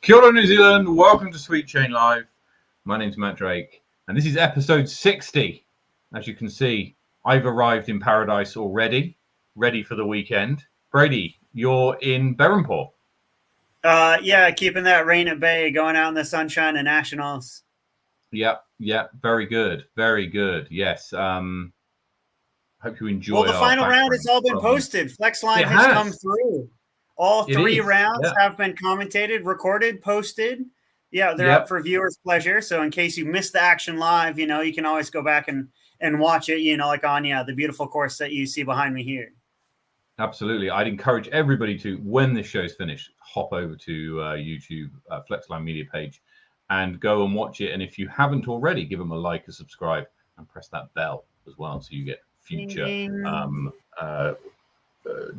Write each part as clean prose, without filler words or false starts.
Kia ora, New Zealand. Welcome to Sweet Chain Live. My name's Matt Drake, and this is episode 60. As you can see, I've arrived in paradise already, ready for the weekend. Brady, you're in Berhampore. Yeah, keeping that rain at bay, going out in the sunshine of nationals. Yeah, very good, yes. Hope you enjoy. Well, the final round has all been posted. FlexLine has come through. All three rounds have been commentated, recorded, posted. Yeah, they're up for viewers' pleasure. So in case you missed the action live, you can always go back and watch it, like on the beautiful course that you see behind me here. Absolutely. I'd encourage everybody to, when this show's finished, hop over to YouTube, FlexLine Media page, and go and watch it. And if you haven't already, give them a like, a subscribe, and press that bell as well, so you get future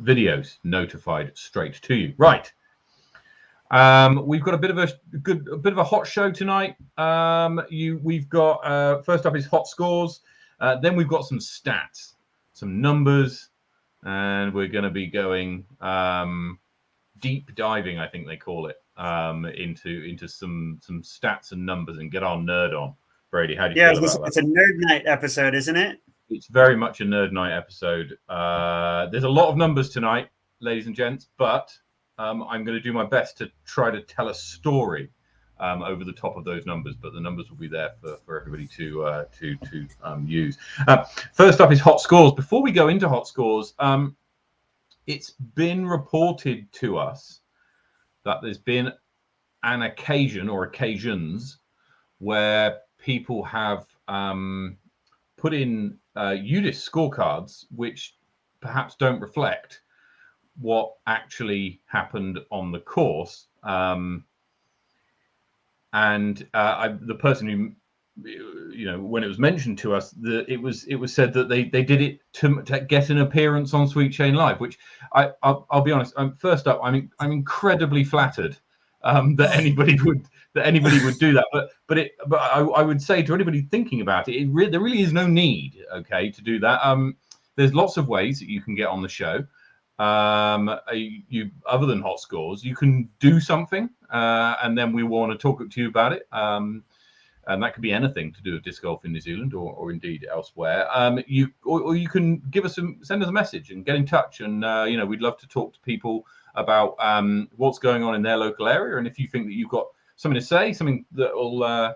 videos notified straight to you. Right. We've got a bit of a hot show tonight. We've got first up is hot scores. Then we've got some stats, some numbers, and we're going to be going deep diving, I think they call it, into some stats and numbers, and get our nerd on. Brady, how do you feel about that? It's a nerd night episode, isn't it? It's very much a nerd night episode. There's a lot of numbers tonight, ladies and gents, but I'm going to do my best to try to tell a story over the top of those numbers. But the numbers will be there for everybody to use. First up is hot scores. Before we go into hot scores, it's been reported to us that there's been an occasion or occasions where people have put in UDIS scorecards which perhaps don't reflect what actually happened on the course. The person who, when it was mentioned to us, it was said that they did it to get an appearance on Sweet Chain Live, which I'll be honest. First up, I'm incredibly flattered that anybody would do that. But I would say to anybody thinking about it, there really is no need, to do that. There's lots of ways that you can get on the show. Other than hot scores, you can do something, and then we want to talk to you about it. And that could be anything to do with disc golf in New Zealand or indeed elsewhere. You can send us a message and get in touch, and we'd love to talk to people about what's going on in their local area. And if you think that you've got something to say, something that'll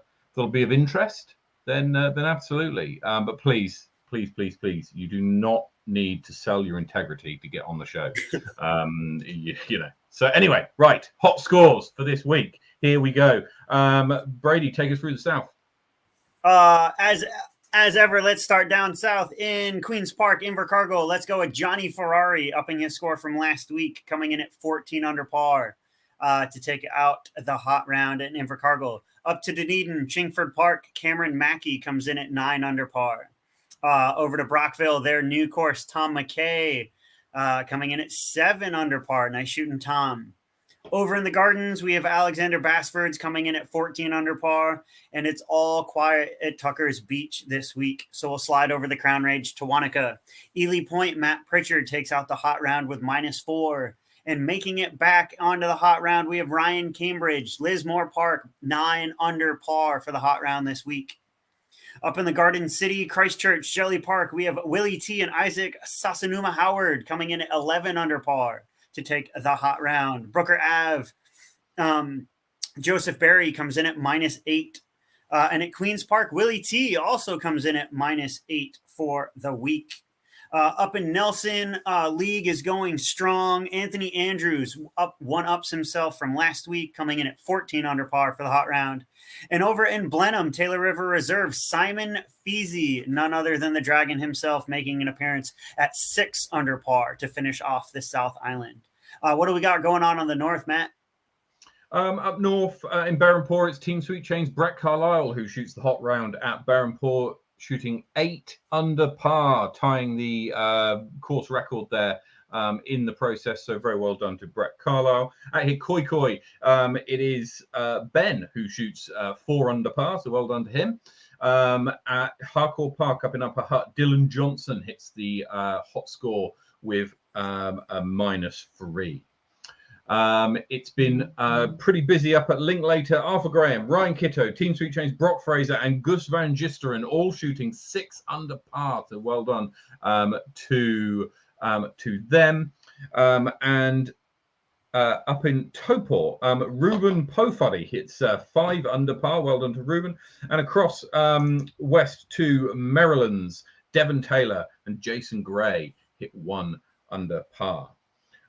be of interest, then absolutely. But please, you do not need to sell your integrity to get on the show. So anyway, right, hot scores for this week. Here we go. Brady, take us through the South. As ever, let's start down south in Queen's Park, Invercargill. Let's go with Johnny Ferrari, upping his score from last week, coming in at 14 under par to take out the hot round at Invercargill. Up to Dunedin, Chingford Park, Cameron Mackey comes in at 9 under par. Over to Brockville, their new course, Tom McKay coming in at 7 under par. Nice shooting, Tom. Over in the Gardens, we have Alexander Bassford's coming in at 14 under par, and it's all quiet at Tucker's Beach this week. So we'll slide over the Crown Range to Wanaka. Ely Point, Matt Pritchard takes out the hot round with -4. And making it back onto the hot round, we have Ryan Cambridge, Lismore Park, 9 under par for the hot round this week. Up in the Garden City, Christchurch, Jelly Park, we have Willie T and Isaac Sasanuma Howard coming in at 11 under par to take the hot round. Brooker Ave, Joseph Berry comes in at -8. And at Queen's Park, Willie T also comes in at -8 for the week. Up in Nelson, league is going strong. Anthony Andrews one-ups himself from last week, coming in at 14 under par for the hot round. And over in Blenheim, Taylor River Reserve, Simon Feasy, none other than the Dragon himself, making an appearance at 6 under par to finish off the South Island. What do we got going on the north, Matt? Up north in Berhampore, it's Team Sweet Chain's Brett Carlisle who shoots the hot round at Berhampore, shooting 8 under par, tying the course record there in the process. So very well done to Brett Carlisle. At Hikoi, it is Ben who shoots 4 under par. So well done to him. At Harcourt Park up in Upper Hutt, Dylan Johnson hits the hot score with a -3. It's been pretty busy up at Linklater. Arthur Graham, Ryan Kitto, Team Sweet Chains, Brock Fraser, and Gus Van Gisteren all shooting 6 under par. So well done to them. And up in Topor, Ruben Pofuddy hits 5 under par. Well done to Ruben. And across west to Maryland's Devon Taylor and Jason Gray hit 1 under par.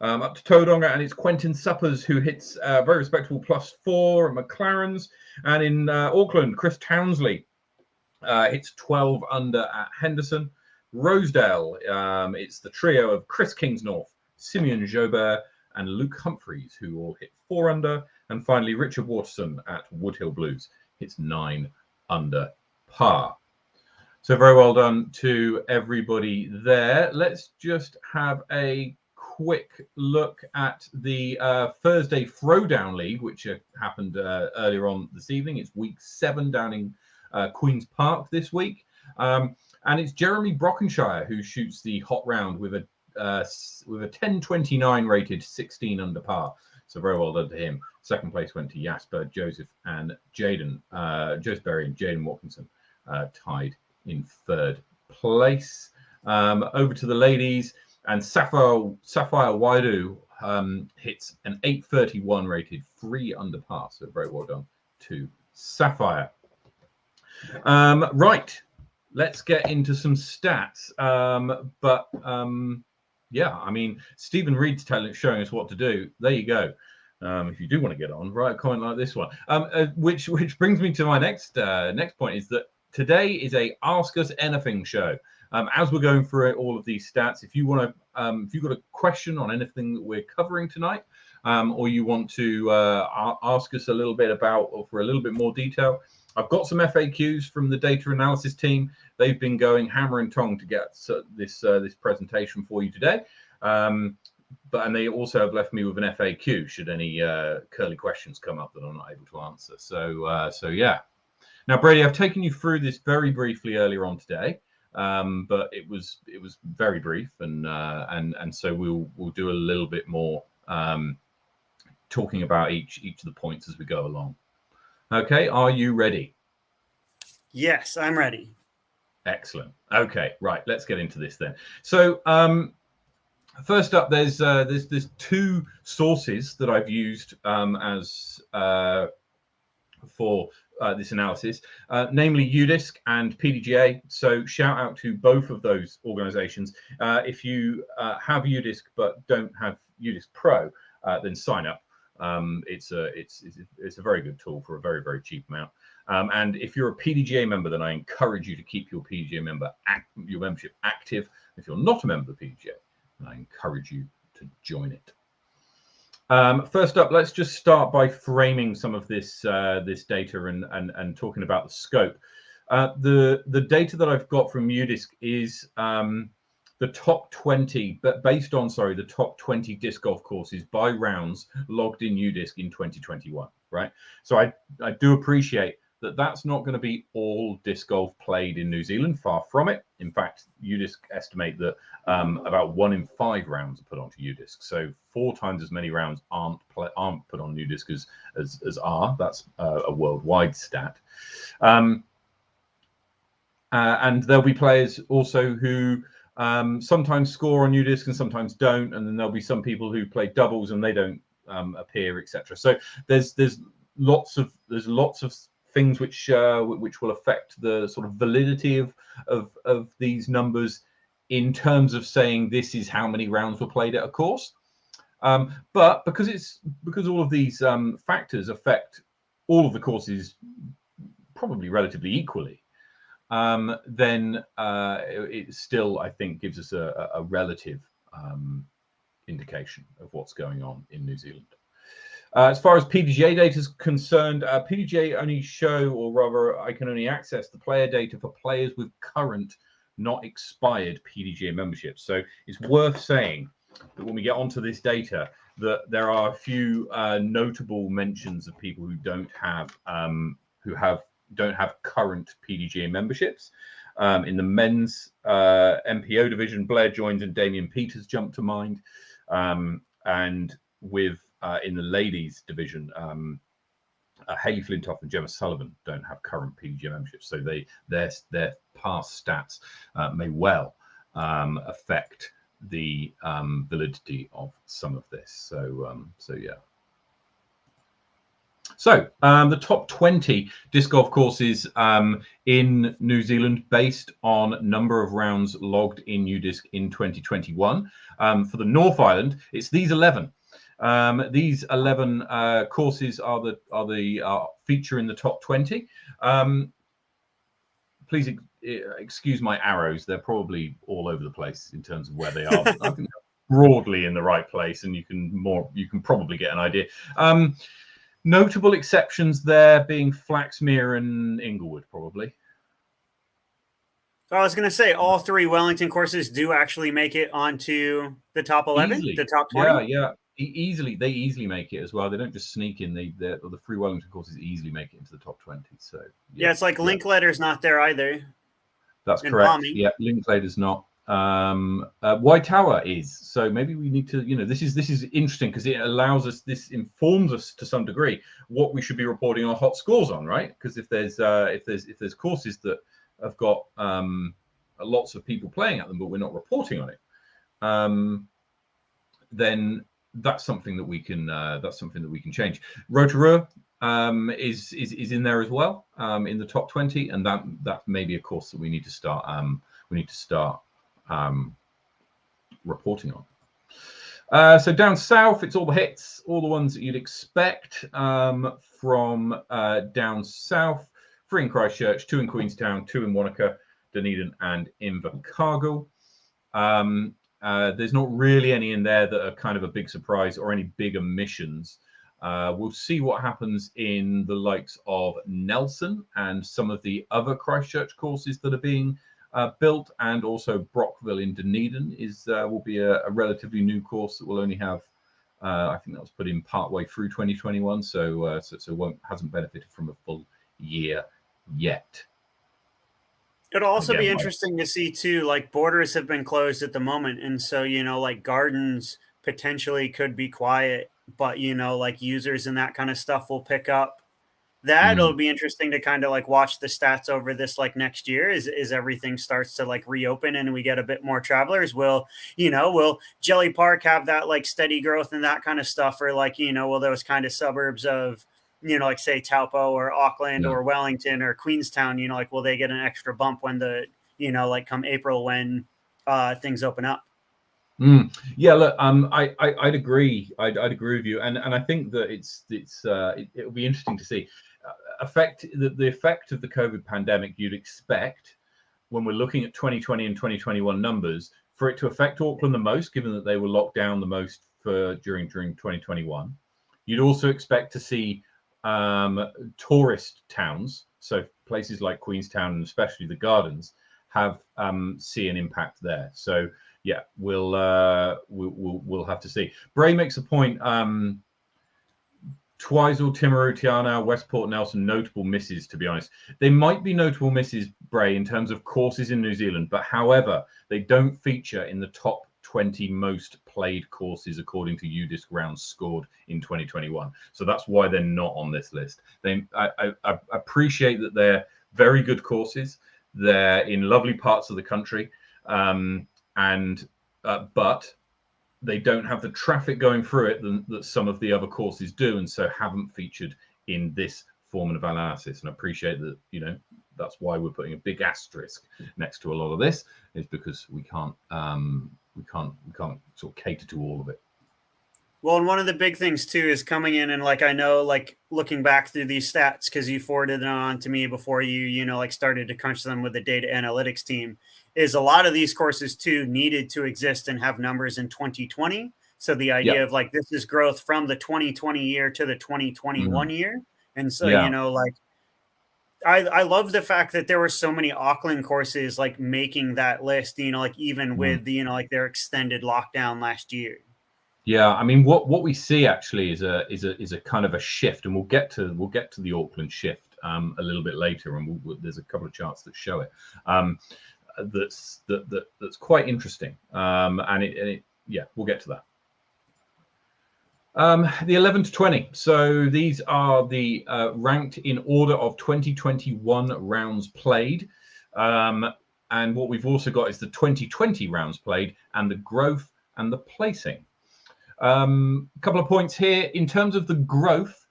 Up to Tauranga, and it's Quentin Suppers who hits very respectable +4 at McLaren's. And in Auckland, Chris Townsley hits 12 under at Henderson. Rosedale, it's the trio of Chris Kingsnorth, Simeon Jobert, and Luke Humphreys who all hit 4 under. And finally, Richard Waterson at Woodhill Blues hits 9 under par. So very well done to everybody there. Let's just have a quick look at the Thursday Throwdown League, which happened earlier on this evening. It's week 7 down in Queen's Park this week. And it's Jeremy Brockenshire who shoots the hot round with a 10.29 rated 16 under par. So very well done to him. Second place went to Jasper, Joseph, and Jaden. Joseph Berry and Jaden Watkinson tied in 3rd place. Over to the ladies. And Sapphire Waidu hits an 8.31 rated 3 under par. So very well done to Sapphire. Right, let's get into some stats. Yeah, I mean, Stephen Reed's showing us what to do. There you go. If you do want to get on, write a comment like this one. Which brings me to my next point is that today is a Ask Us Anything show. As we're going through all of these stats, if you want to, if you've got a question on anything that we're covering tonight, or you want to ask us a little bit about, or for a little bit more detail, I've got some FAQs from the data analysis team. They've been going hammer and tong to get this presentation for you today. And they also have left me with an FAQ should any curly questions come up that I'm not able to answer. So yeah. Now, Brady, I've taken you through this very briefly earlier on today. But it was very brief, and so we'll do a little bit more talking about each of the points as we go along. Okay, are you ready? Yes, I'm ready. Excellent. Okay, right. Let's get into this then. So first up, there's 2 sources that I've used as for this analysis, namely UDisc and PDGA. So shout out to both of those organizations. If you have UDisc but don't have UDisc Pro, then sign up. It's a very good tool for a very, very cheap amount. And if you're a PDGA member, then I encourage you to keep your PDGA membership active. If you're not a member of the PDGA, then I encourage you to join it. First up, let's just start by framing some of this data and talking about the scope. The data that I've got from UDisc is the top 20, but based on the top 20 disc golf courses by rounds logged in UDisc in 2021. Right. So I do appreciate that that's not going to be all disc golf played in New Zealand. Far from it. In fact, UDisc estimate that about 1 in 5 rounds are put onto UDisc. So 4 times as many rounds aren't put on UDisc as are. That's a worldwide stat. And there'll be players also who sometimes score on UDisc and sometimes don't. And then there'll be some people who play doubles and they don't appear, etc. So there's lots of things which will affect the sort of validity of these numbers in terms of saying this is how many rounds were played at a course. But because all of these factors affect all of the courses probably relatively equally, then it still, I think, gives us a relative indication of what's going on in New Zealand. As far as PDGA data is concerned, PDGA only show, or rather I can only access the player data for players with current, not expired PDGA memberships. So it's worth saying that when we get onto this data, that there are a few notable mentions of people who don't have current PDGA memberships. In the men's MPO division, Blair Joins and Damien Peters jump to mind. And with in the ladies division, Hayley Flintoff and Gemma Sullivan don't have current PGA memberships, so their past stats may well affect the validity of some of this. So yeah. So the top 20 disc golf courses in New Zealand, based on number of rounds logged in UDisc in 2021. For the North Island, it's these 11. These 11 courses are the feature in the top 20. Please excuse my arrows; they're probably all over the place in terms of where they are. But I think they're broadly in the right place, and you can probably get an idea. Notable exceptions there being Flaxmere and Inglewood, probably. I was going to say all three Wellington courses do actually make it onto the top 11, easily. The top 20. Yeah. Easily, they easily make it as well. They don't just sneak in. The three Wellington courses easily make it into the top 20. So yeah, it's like Linkletter's not there either. That's correct. Palmy. Yeah, Linkletter's not. Waitoa is. So maybe we need to, this is interesting because it allows us, this informs us to some degree what we should be reporting our hot scores on, right? Because if there's courses that have got lots of people playing at them, but we're not reporting on it, then that's something that we can change. Rotorua is in there as well, in the top 20, and that may be a course that we need to start reporting on. So down south, it's all the hits, all the ones that you'd expect from down south. 3 in Christchurch, 2 in Queenstown, 2 in Wanaka, Dunedin, and Invercargill. There's not really any in there that are kind of a big surprise or any big omissions. We'll see what happens in the likes of Nelson and some of the other Christchurch courses that are being built, and also Brockville in Dunedin will be a relatively new course that will only have, I think that was put in partway through 2021, so hasn't benefited from a full year yet. It'll also be interesting to see too, like borders have been closed at the moment, and so like gardens potentially could be quiet, but like users and that kind of stuff will pick up. It'll be interesting to kind of like watch the stats over this like next year as everything starts to like reopen and we get a bit more travelers. Will Jelly Park have that like steady growth and that kind of stuff, or like will those kind of suburbs of like say Taupo or Auckland or Wellington or Queenstown, like will they get an extra bump when the like come April when things open up? Yeah, look, I'd agree. I'd agree with you, and I think that it'll be interesting to see the effect of the COVID pandemic. You'd expect when we're looking at 2020 and 2021 numbers for it to affect Auckland the most, given that they were locked down the most during 2021. You'd also expect to see tourist towns, so places like Queenstown and especially the Gardens, see an impact there. So yeah, we'll have to see. Bray makes a point. Twizel, Timaru, Tiana, Westport, Nelson, notable misses, to be honest. They might be notable misses, Bray, in terms of courses in New Zealand, but however, they don't feature in the top 20 most played courses according to UDisc rounds scored in 2021. So that's why they're not on this list. I appreciate that they're very good courses. They're in lovely parts of the country, but they don't have the traffic going through it that some of the other courses do, and so haven't featured in this form of analysis. And I appreciate that, that's why we're putting a big asterisk next to a lot of this, is because we can't sort of cater to all of it. Well, and one of the big things too is coming in and like I know, like looking back through these stats because you forwarded them on to me before you like started to crunch them with the data analytics team, is a lot of these courses too needed to exist and have numbers in 2020. So the idea of like this is growth from the 2020 year to the 2021 year, and so like I love the fact that there were so many Auckland courses like making that list. Like even with like their extended lockdown last year. Yeah, I mean, what we see actually is a kind of a shift, and we'll get to the Auckland shift a little bit later, and there's a couple of charts that show it. That's quite interesting, and we'll get to that. The 11 to 20. So these are the ranked in order of 2021 rounds played. And what we've also got is the 2020 rounds played and the growth and the placing. A couple of points here in terms of the growth.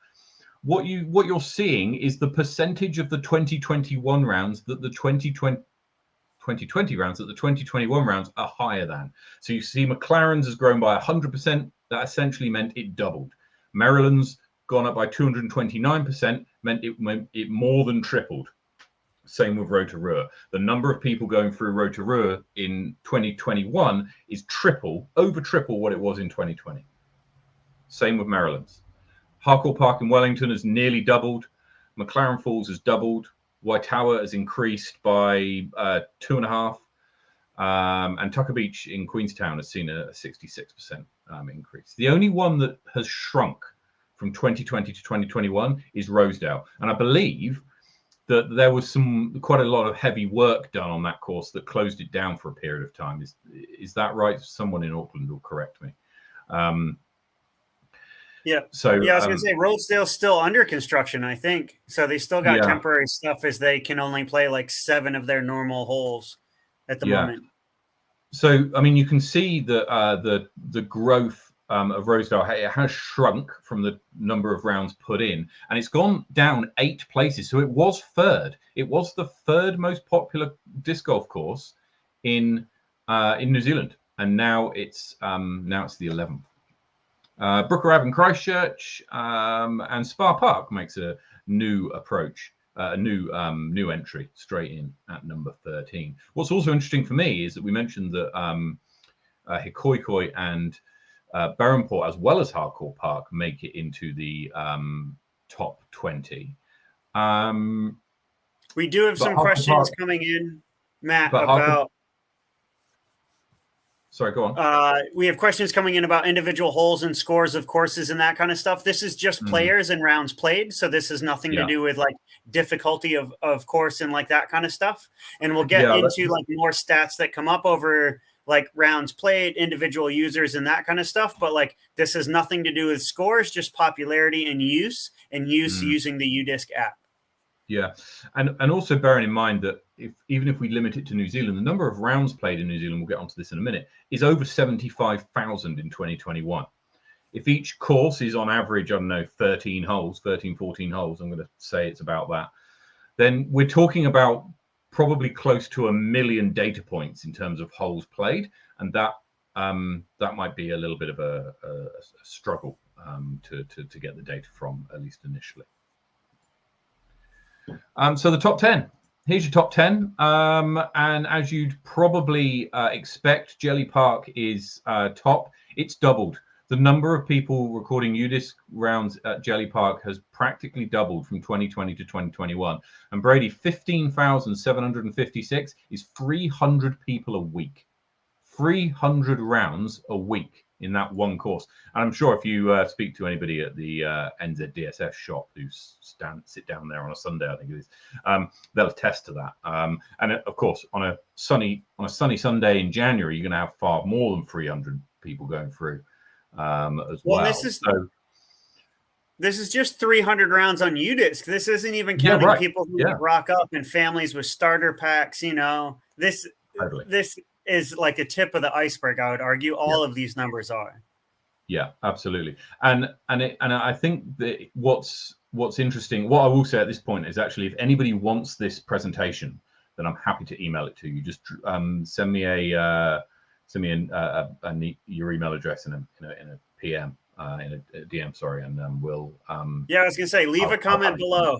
What you're seeing is the percentage of the 2021 rounds that the 2020 rounds that the 2021 rounds are higher than. So you see McLaren's has grown by 100%. That essentially meant it doubled. Maryland's gone up by 229%, meant it more than tripled. Same with Rotorua. The number of people going through Rotorua in 2021 is over triple what it was in 2020. Same with Maryland's. Harcourt Park in Wellington has nearly doubled. McLaren Falls has doubled. Waitoa has increased by 2.5. And Tucker Beach in Queenstown has seen a 66% increase. The only one that has shrunk from 2020 to 2021 is Rosedale. And I believe that there was quite a lot of heavy work done on that course that closed it down for a period of time. Is that right? Someone in Auckland will correct me. Yeah. So yeah, I was going to say Rosedale's still under construction, I think. So they still got temporary stuff as they can only play like 7 of their normal holes at the moment. So I mean, you can see that the growth of Rosedale, it has shrunk from the number of rounds put in, and it's gone down 8 places. So it was third. It was the third most popular disc golf course in New Zealand, and now it's the 11th. Brooker Ave in Christchurch and Spa Park makes a new approach, a new entry straight in at number 13. What's also interesting for me is that we mentioned that Hikoikoi and Berrenport, as well as Harcourt Park, make it into the top 20. We do have some questions coming in, Matt, about... Sorry, go on. We have questions coming in about individual holes and scores of courses and that kind of stuff. This is just players and rounds played. So this has nothing to do with like difficulty of course and like that kind of stuff. And we'll get into like more stats that come up over like rounds played, individual users and that kind of stuff. But like this has nothing to do with scores, just popularity and use using the UDisc app. Yeah, and also bearing in mind that even if we limit it to New Zealand, the number of rounds played in New Zealand, we'll get onto this in a minute, is over 75,000 in 2021. If each course is on average, I don't know, 13 holes, 14 holes, I'm going to say it's about that, then we're talking about probably close to 1 million data points in terms of holes played, and that might be a little bit of a struggle to get the data from, at least initially. So the top 10. Here's your top 10. And as you'd probably expect, Jelly Park is top. It's doubled. The number of people recording UDisc rounds at Jelly Park has practically doubled from 2020 to 2021. And Brady, 15,756 is 300 people a week. 300 rounds a week in that one course. And I'm sure if you speak to anybody at the NZDSF shop who sit down there on a Sunday, I think it is, they'll attest to that. And of course, on a sunny Sunday in January, you're going to have far more than 300 people going through as well. This is just 300 rounds on UDisc. This isn't even counting people who rock up and families with starter packs. You know, this is like a tip of the iceberg, I would argue. All of these numbers are. Yeah, absolutely. And I think that what's interesting, what I will say at this point is actually, if anybody wants this presentation, then I'm happy to email it to you. Just send me your email address in a PM, in a DM, sorry, and we'll. Yeah, I was gonna say, leave a comment below.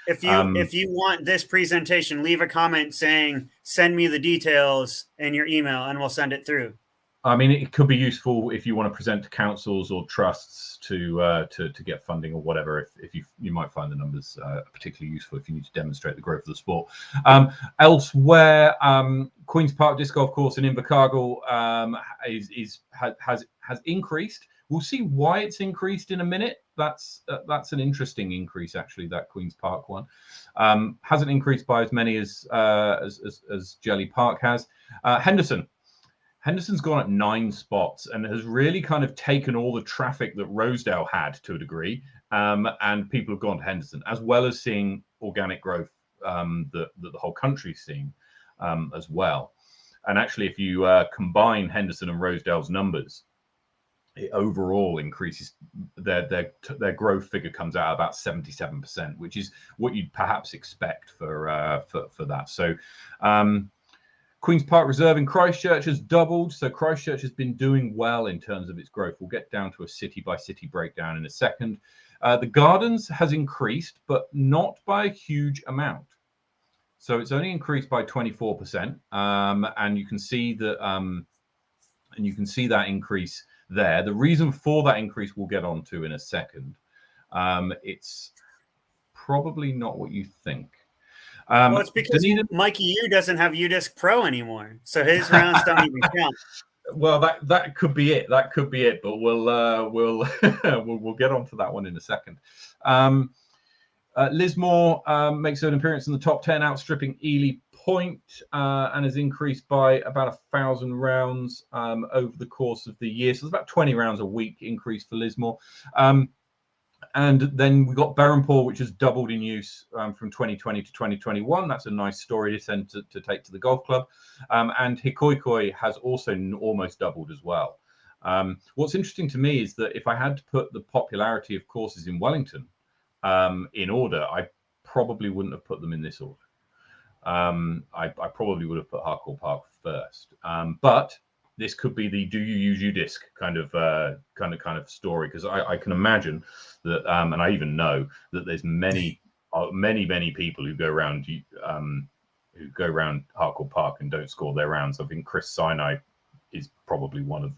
If you want this presentation, leave a comment saying, send me the details in your email and we'll send it through. I mean, it could be useful if you want to present to councils or trusts to get funding or whatever. If you might find the numbers particularly useful if you need to demonstrate the growth of the sport. Elsewhere, Queen's Park Disc Golf Course in Invercargill has increased. We'll see why it's increased in a minute. That's an interesting increase, actually. That Queen's Park one hasn't increased by as many as Jelly Park has. Henderson Henderson's gone up 9 spots and has really kind of taken all the traffic that Rosedale had to a degree, and people have gone to Henderson, as well as seeing organic growth that the whole country's seeing as well. And actually, if you combine Henderson and Rosedale's numbers, it overall increases their growth figure comes out about 77%, which is what you'd perhaps expect for that. So Queen's Park Reserve in Christchurch has doubled. So Christchurch has been doing well in terms of its growth. We'll get down to a city by city breakdown in a second. The Gardens has increased, but not by a huge amount. So it's only increased by 24%, and you can see that increase there. The reason for that increase we'll get onto in a second. It's probably not what you think. Well, it's because Mikey U doesn't have UDisc Pro anymore, so his rounds don't even count. Well, that could be it. That could be it. But we'll we'll get onto that one in a second. Lismore makes an appearance in the top 10, outstripping Ely Point, and has increased by about 1,000 rounds over the course of the year. So it's about 20 rounds a week increase for Lismore. And then we've got Berrenpore, which has doubled in use from 2020 to 2021. That's a nice story to take to the golf club. And Hikoikoi has also almost doubled as well. What's interesting to me is that if I had to put the popularity of courses in Wellington in order, I probably wouldn't have put them in this order. I probably would have put Harcourt Park first. But this could be the "do you use UDisc" kind of story, because I can imagine that, and I even know that there's many people who go around Harcourt Park and don't score their rounds. I think Chris Sinai is probably one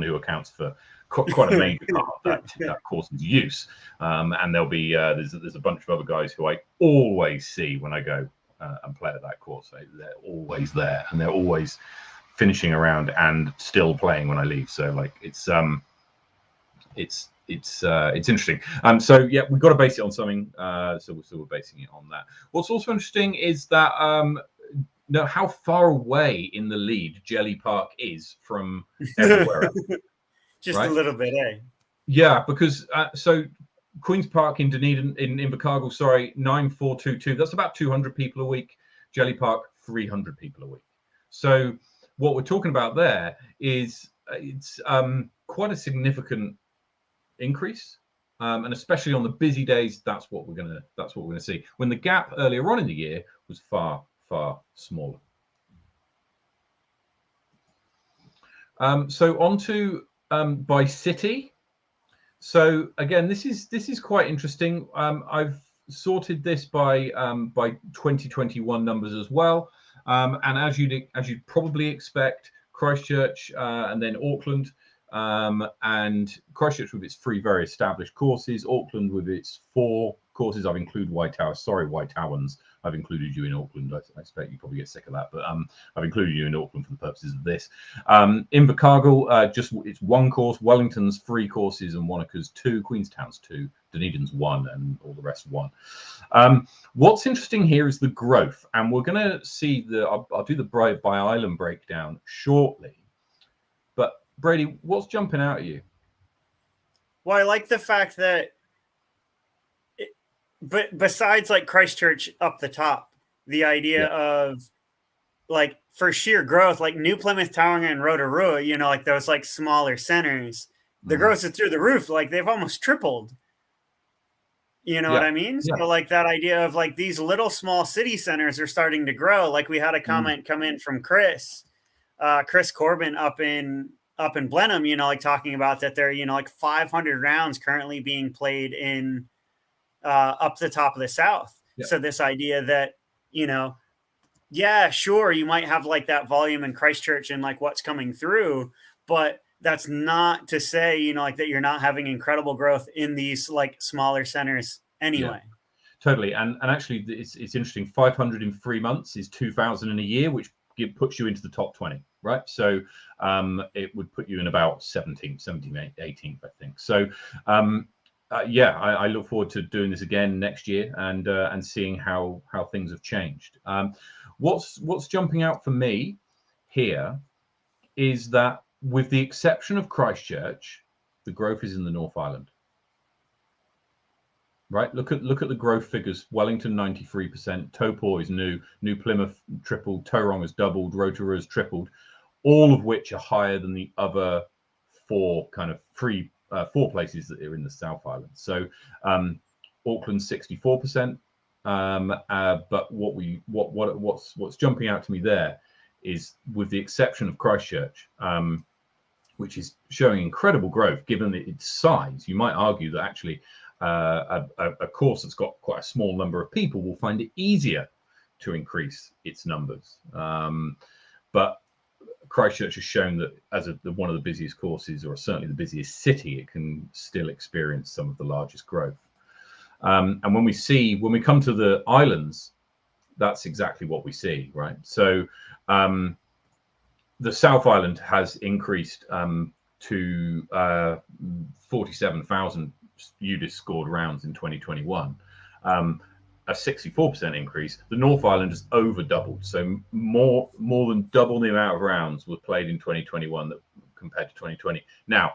who accounts for quite a major part of that course's use. And there'll be there's a bunch of other guys who I always see when I go and play at that course. They're always there, and they're always finishing around and still playing when I leave. So like it's interesting. So yeah, we've got to base it on something. So we're basing it on that. What's also interesting is that how far away in the lead Jelly Park is from everywhere else. Just right? A little bit, eh? Yeah, because so Queen's Park in Dunedin, in Invercargill, 9422. That's about 200 people a week. Jelly Park, 300 people a week. So what we're talking about there is it's quite a significant increase, and especially on the busy days, that's what we're gonna see. When the gap earlier on in the year was far smaller. So on to by city. So again, this is quite interesting. I've sorted this by 2021 numbers as well. And as you'd probably expect, Christchurch and then Auckland, and Christchurch with its 3 very established courses, Auckland with its 4 courses. I've included Waitower. Sorry, Waitowans. I've included you in Auckland. I expect you probably get sick of that, but I've included you in Auckland for the purposes of this. Invercargill, just it's 1 course. Wellington's 3 courses, and Wanaka's 2. Queenstown's 2. Dunedin's 1, and all the rest 1. What's interesting here is the growth, and we're going to see I'll do the by island breakdown shortly. But Brady, what's jumping out at you? Well, I like the fact that, but besides like Christchurch up the top, the idea of like for sheer growth, like New Plymouth, Tauranga, and Rotorua, like those like smaller centers, the growth is through the roof. Like they've almost tripled. You know what I mean? Yeah. So like that idea of like these little small city centers are starting to grow. Like we had a comment come in from Chris Corbin up in Blenheim, like talking about that there, like 500 rounds currently being played in up the top of the South. Yeah. So this idea that, yeah, sure, you might have like that volume in Christchurch and like what's coming through, but that's not to say, like that you're not having incredible growth in these like smaller centers anyway. Yeah, totally. And actually it's interesting. 500 in 3 months is 2,000 in a year, which puts you into the top 20, right? So it would put you in about 17th, 18th, I think. So I look forward to doing this again next year and seeing how things have changed. What's jumping out for me here is that with the exception of Christchurch, the growth is in the North Island. Right, look at the growth figures. Wellington 93%, Taupo is new Plymouth tripled, Tauranga has doubled, Rotorua has tripled, all of which are higher than the other four places that are in the South Island. So Auckland 64%, but what's jumping out to me there is, with the exception of Christchurch, which is showing incredible growth given its size, you might argue that actually a course that's got quite a small number of people will find it easier to increase its numbers. But Christchurch has shown that as one of the busiest courses, or certainly the busiest city, it can still experience some of the largest growth. And when we come to the islands, that's exactly what we see, right? So the South Island has increased to 47,000 UDIS scored rounds in 2021, a 64% increase. The North Island has over doubled, so more than double the amount of rounds were played in 2021 compared to 2020. Now,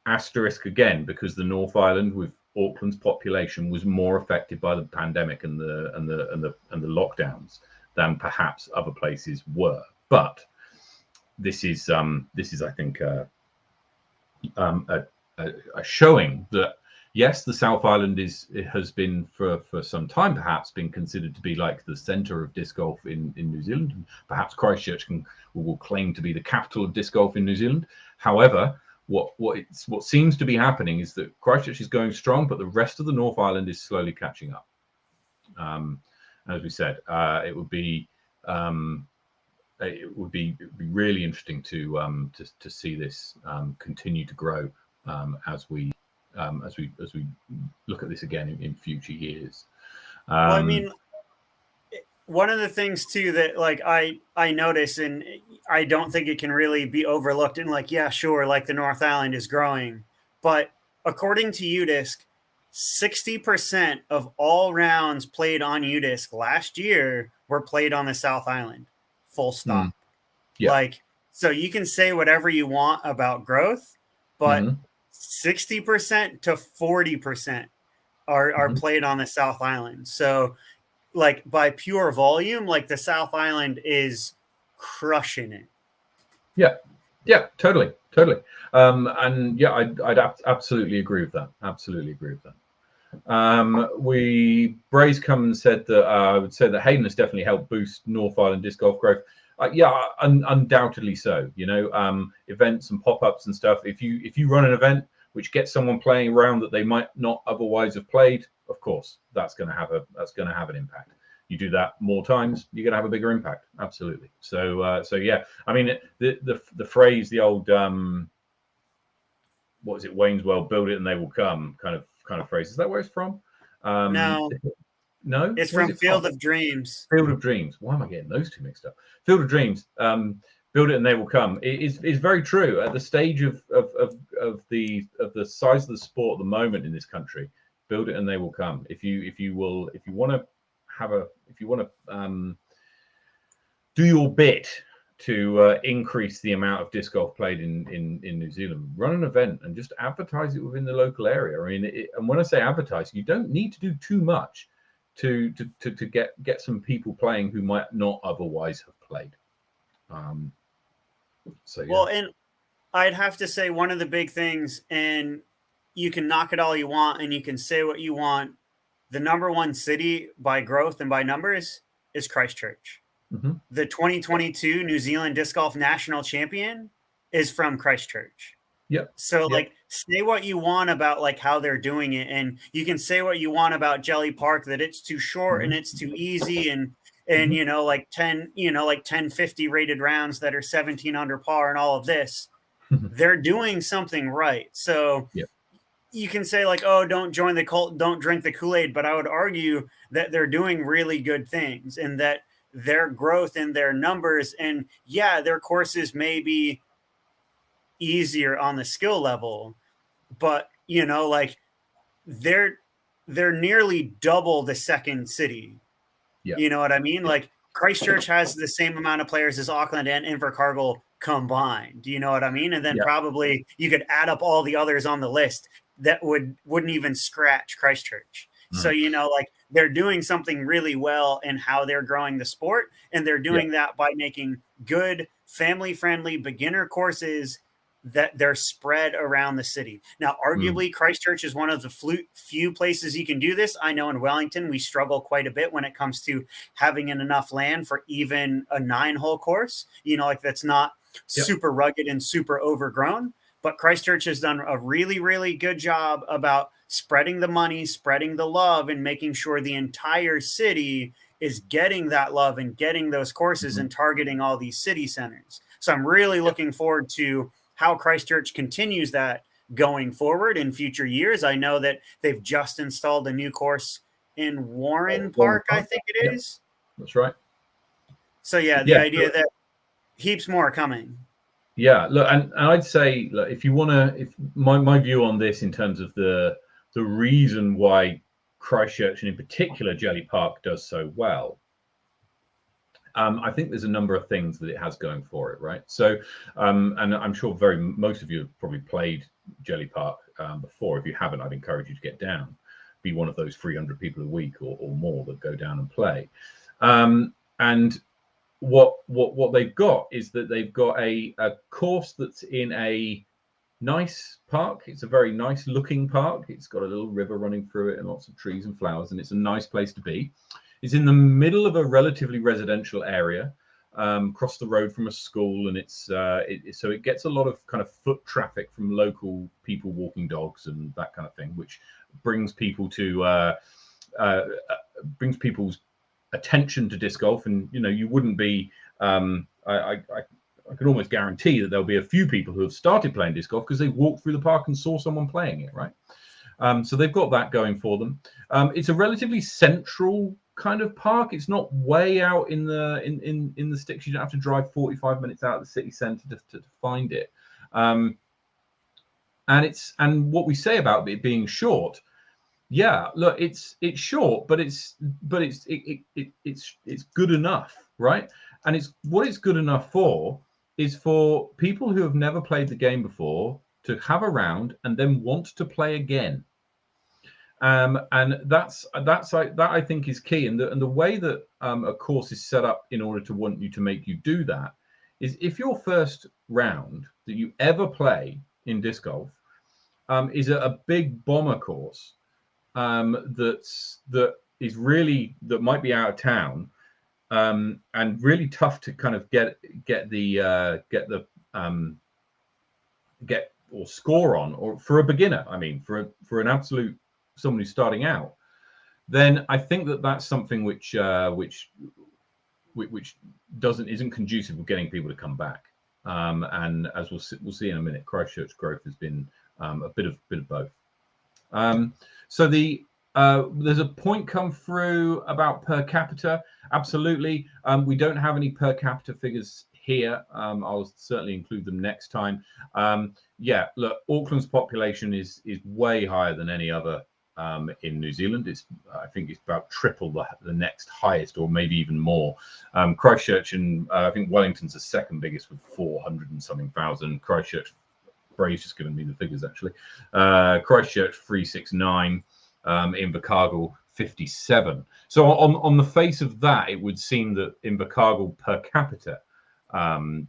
asterisk again, because the North Island, with Auckland's population, was more affected by the pandemic and the lockdowns than perhaps other places were. But this is I think a showing that yes, the South Island has been for some time perhaps been considered to be like the centre of disc golf in New Zealand. And perhaps Christchurch will claim to be the capital of disc golf in New Zealand. However, what seems to be happening is that Christchurch is going strong, but the rest of the North Island is slowly catching up. As we said, it would be really interesting to see this continue to grow as we look at this again in future years. Well, I mean, one of the things too that like I notice, and I don't think it can really be overlooked, and like, yeah, sure, like the North Island is growing, but according to UDisc, 60% of all rounds played on UDisc last year were played on the South Island. Full stop. Yeah. Like, so you can say whatever you want about growth, but 60% to 40% are played on the South Island. So like by pure volume, like the South Island is crushing it. Yeah, totally. And yeah, I'd absolutely agree with that. Bray's come and said that I would say that Hayden has definitely helped boost North Island disc golf growth. Yeah, undoubtedly so. You know, events and pop-ups and stuff. If you run an event which gets someone playing around that they might not otherwise have played, of course, that's going to have an impact. You do that more times, you're going to have a bigger impact. Absolutely. So yeah, I mean, the phrase, the old what is it, Wayne's World, build it and they will come kind of phrase. Is that where it's from? No, it's from Field of Dreams. Field of Dreams. Why am I getting those two mixed up? Field of Dreams. Build it and they will come. It is very true. At the stage of the size of the sport at the moment in this country, build it and they will come. If you want to do your bit to increase the amount of disc golf played in New Zealand, run an event and just advertise it within the local area. I mean, and when I say advertise, you don't need to do too much to get some people playing who might not otherwise have played. So yeah. Well, and I'd have to say one of the big things, and you can knock it all you want and you can say what you want, the number one city by growth and by numbers is Christchurch. The 2022 New Zealand Disc Golf National Champion is from Christchurch. Yep. So like, say what you want about like how they're doing it, and you can say what you want about Jelly Park, that it's too short and it's too easy, and you know, like 1050 rated rounds that are 17 under par and all of this. They're doing something right. So you can say like, oh, don't join the cult, don't drink the Kool-Aid, but I would argue that they're doing really good things, and that their growth and their numbers, and yeah, their courses may be easier on the skill level, but you know, like they're nearly double the second city. You know what I mean? Like Christchurch has the same amount of players as Auckland and Invercargill combined. Do you know what I mean? And then probably you could add up all the others on the list that wouldn't even scratch Christchurch. So, like they're doing something really well in how they're growing the sport. And they're doing that by making good, family-friendly beginner courses that they're spread around the city. Now, arguably, Christchurch is one of the few places you can do this. I know in Wellington, we struggle quite a bit when it comes to having enough land for even a 9-hole course. Like that's not super rugged and super overgrown. But Christchurch has done a really, really good job about spreading the money, spreading the love, and making sure the entire city is getting that love and getting those courses and targeting all these city centers. So I'm really looking forward to how Christchurch continues that going forward in future years. I know that they've just installed a new course in Warren Park, I think it is. That's right. So the idea that heaps more coming. Yeah, look, and I'd say, look, if you want to, if my view on this in terms of the reason why Christchurch and in particular Jelly Park does so well, I think there's a number of things that it has going for it, right? So, and I'm sure most of you have probably played Jelly Park before. If you haven't, I'd encourage you to get down, be one of those 300 people a week or more that go down and play. And what they've got is that they've got a course that's in a nice park. It's a very nice looking park. It's got a little river running through it and lots of trees and flowers, and it's a nice place to be. It's in the middle of a relatively residential area, across the road from a school, and so it gets a lot of kind of foot traffic from local people walking dogs and that kind of thing, which brings people to brings people's attention to disc golf. And you wouldn't be I can almost guarantee that there'll be a few people who have started playing disc golf because they walked through the park and saw someone playing it, right? So they've got that going for them. It's a relatively central kind of park. It's not way out in the sticks. You don't have to drive 45 minutes out of the city centre to find it. And what we say about it being short, yeah, look, it's short, but it's good enough, right? And what it's good enough for is for people who have never played the game before to have a round and then want to play again. And that I think is key. And the way that a course is set up in order to want you to make you do that is if your first round that you ever play in disc golf is a big bomber course that might be out of town and really tough to kind of get or score on, or for a beginner, I mean, for an absolute someone who's starting out, then I think that's something which isn't conducive of getting people to come back. And as we'll see in a minute, Christchurch growth has been a bit of both. So there's a point come through about per capita. Absolutely. We don't have any per capita figures here. I'll certainly include them next time. Yeah, look, Auckland's population is way higher than any other in New Zealand. I think it's about triple the next highest, or maybe even more. Christchurch and I think Wellington's the second biggest with 400 and something thousand. Christchurch, Bray's just given me the figures actually. Christchurch 369, Invercargill 57. So on the face of that, it would seem that Invercargill per capita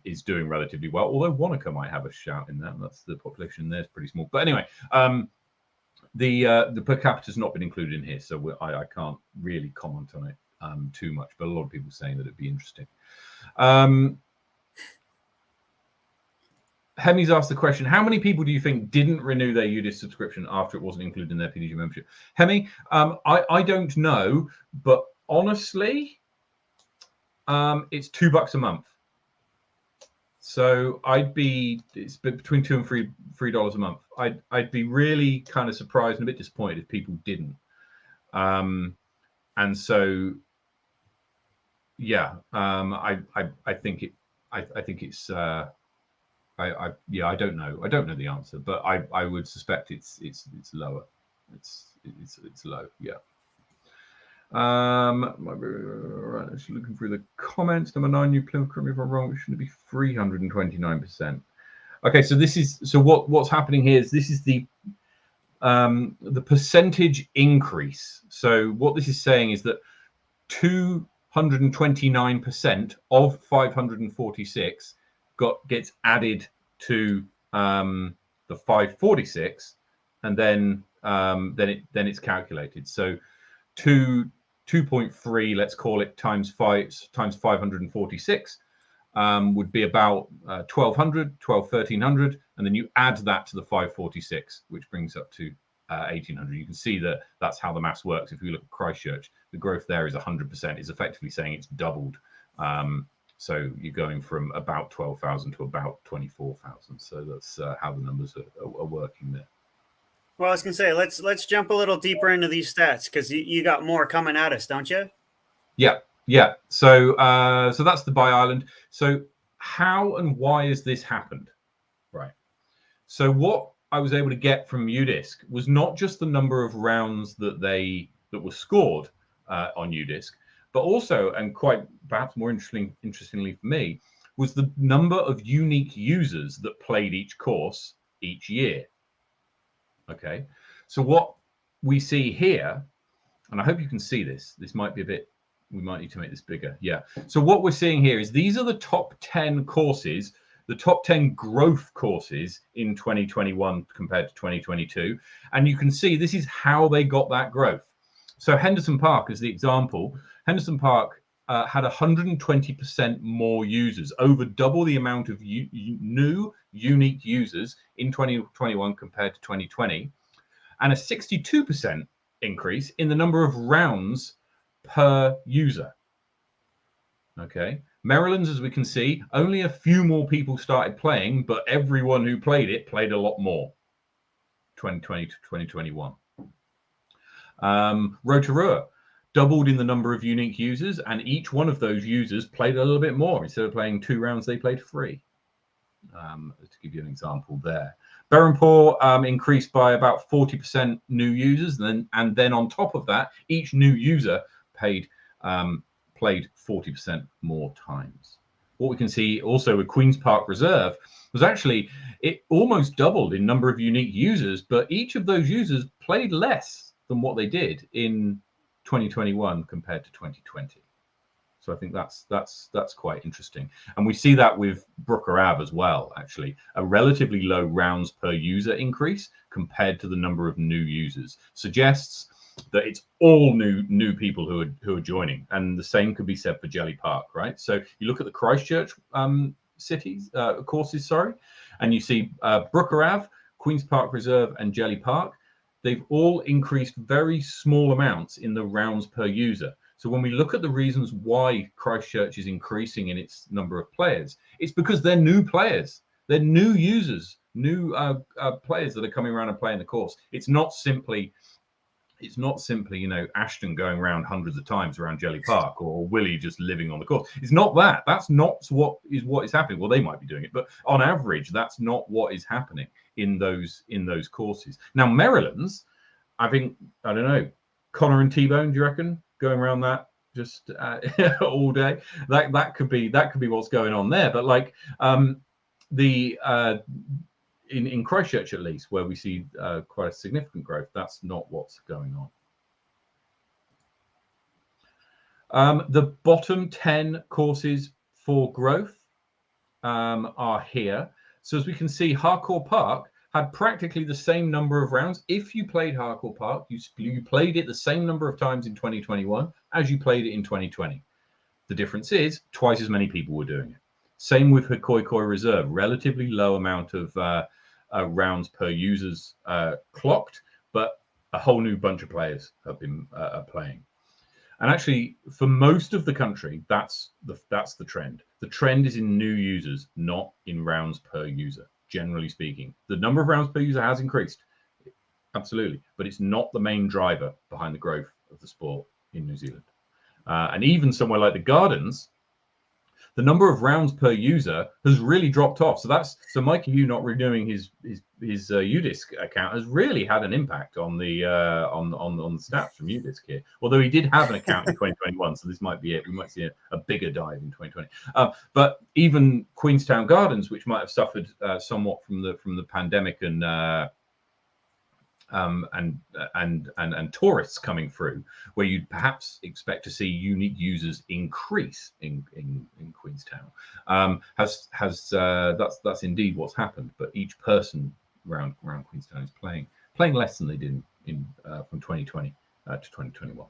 is doing relatively well, although Wanaka might have a shout in that. That's the population there is pretty small. But anyway, the per capita has not been included in here, so I can't really comment on it too much. But a lot of people saying that it'd be interesting. Hemi's asked the question: how many people do you think didn't renew their UDIS subscription after it wasn't included in their PDG membership? Hemi, I don't know, but honestly, it's $2 a month. So it's between $2 and $3 a month. I'd be really kind of surprised and a bit disappointed if people didn't. And so, yeah, I think it's. I don't know. I don't know the answer, but I would suspect it's lower. It's low. Yeah. Right, just looking through the comments. Number 9, New Plymouth, correct me if I'm wrong, it should be 329%. Okay, so this is what's happening here is this is the percentage increase. So what this is saying is that 229% of 546 gets added to the 546, and then it's calculated. So 2.3, let's call it, times 546 would be about 1,1300, and then you add that to the 546, which brings up to 1,800. You can see that that's how the maths works. If you look at Christchurch, the growth there is 100%. It's effectively saying it's doubled. So you're going from about 12,000 to about 24,000. So that's how the numbers are working there. Well, I was gonna say let's jump a little deeper into these stats because you got more coming at us, don't you? Yeah. So that's the Buy Island. So how and why has this happened? Right. So what I was able to get from UDisc was not just the number of rounds that were scored on UDisc, but also, and quite perhaps more interestingly for me, was the number of unique users that played each course each year. Okay, so what we see here, and I hope you can see this. This might be a bit. We might need to make this bigger. Yeah. So what we're seeing here is these are the top 10 courses, the top 10 growth courses in 2021 compared to 2022. And you can see this is how they got that growth. So Henderson Park, as the example, Henderson Park had 120% more users, over double the amount of new unique users in 2021 compared to 2020, and a 62% increase in the number of rounds per user. Okay, Maryland's, as we can see, only a few more people started playing, but everyone who played it played a lot more. 2020 to 2021. Rotorua doubled in the number of unique users, and each one of those users played a little bit more. Instead of playing 2 rounds, they played 3. To give you an example there. Berhampore increased by about 40% new users, and then on top of that, each new user played 40% more times. What we can see also with Queen's Park Reserve was actually it almost doubled in number of unique users, but each of those users played less than what they did in 2021 compared to 2020. So I think that's quite interesting. And we see that with Brooker Ave as well, actually. A relatively low rounds per user increase compared to the number of new users suggests that it's all new people who are joining. And the same could be said for Jelly Park, right? So you look at the Christchurch courses, and you see Brooker Ave, Queen's Park Reserve, and Jelly Park. They've all increased very small amounts in the rounds per user. So when we look at the reasons why Christchurch is increasing in its number of players, it's because they're new players, they're new users, new players that are coming around and playing the course. It's not simply, Ashton going around hundreds of times around Jelly Park, or Willie just living on the course. It's not that. That's not what is happening. Well, they might be doing it, but on average, that's not what is happening in those courses. Now, Maryland's, I think, I don't know, Connor and T-Bone, do you reckon? Going around that just all day, that could be what's going on there. But like in Christchurch, at least, where we see quite a significant growth, that's not what's going on. The bottom 10 courses for growth are here. So as we can see, Harcourt Park had practically the same number of rounds. If you played Harcourt Park, you played it the same number of times in 2021 as you played it in 2020. The difference is twice as many people were doing it. Same with Hikoi Reserve, relatively low amount of rounds per users clocked, but a whole new bunch of players have been playing. And actually, for most of the country, that's the trend. The trend is in new users, not in rounds per user. Generally speaking, the number of rounds per user has increased, absolutely, but it's not the main driver behind the growth of the sport in New Zealand. And even somewhere like the Gardens, the number of rounds per user has really dropped off. So Mikey Hugh not renewing his UDisc account has really had an impact on the on the stats from UDisc here. Although he did have an account in 2021, so this might be it. We might see a bigger dive in 2020. But even Queenstown Gardens, which might have suffered somewhat from the pandemic and tourists coming through, where you'd perhaps expect to see unique users increase in Queenstown, that's indeed what's happened. But each person around Queenstown is playing less than they did in from 2020 to 2021.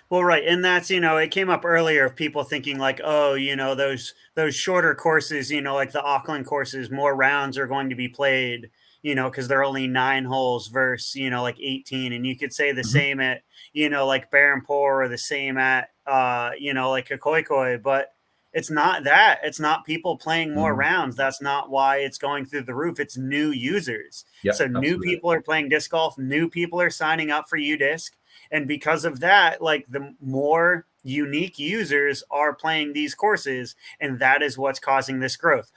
Well, right, and that's, it came up earlier of people thinking like, oh, those shorter courses, like the Auckland courses, more rounds are going to be played, because they're only 9 holes versus, like 18, and you could say the same at, like Barrenpore, or the same at, like Kakoikoi, but it's not that. It's not people playing more rounds. That's not why it's going through the roof. It's new users. Yep, so new people are playing disc golf. New people are signing up for UDisc. And because of that, like the more unique users are playing these courses, and that is what's causing this growth.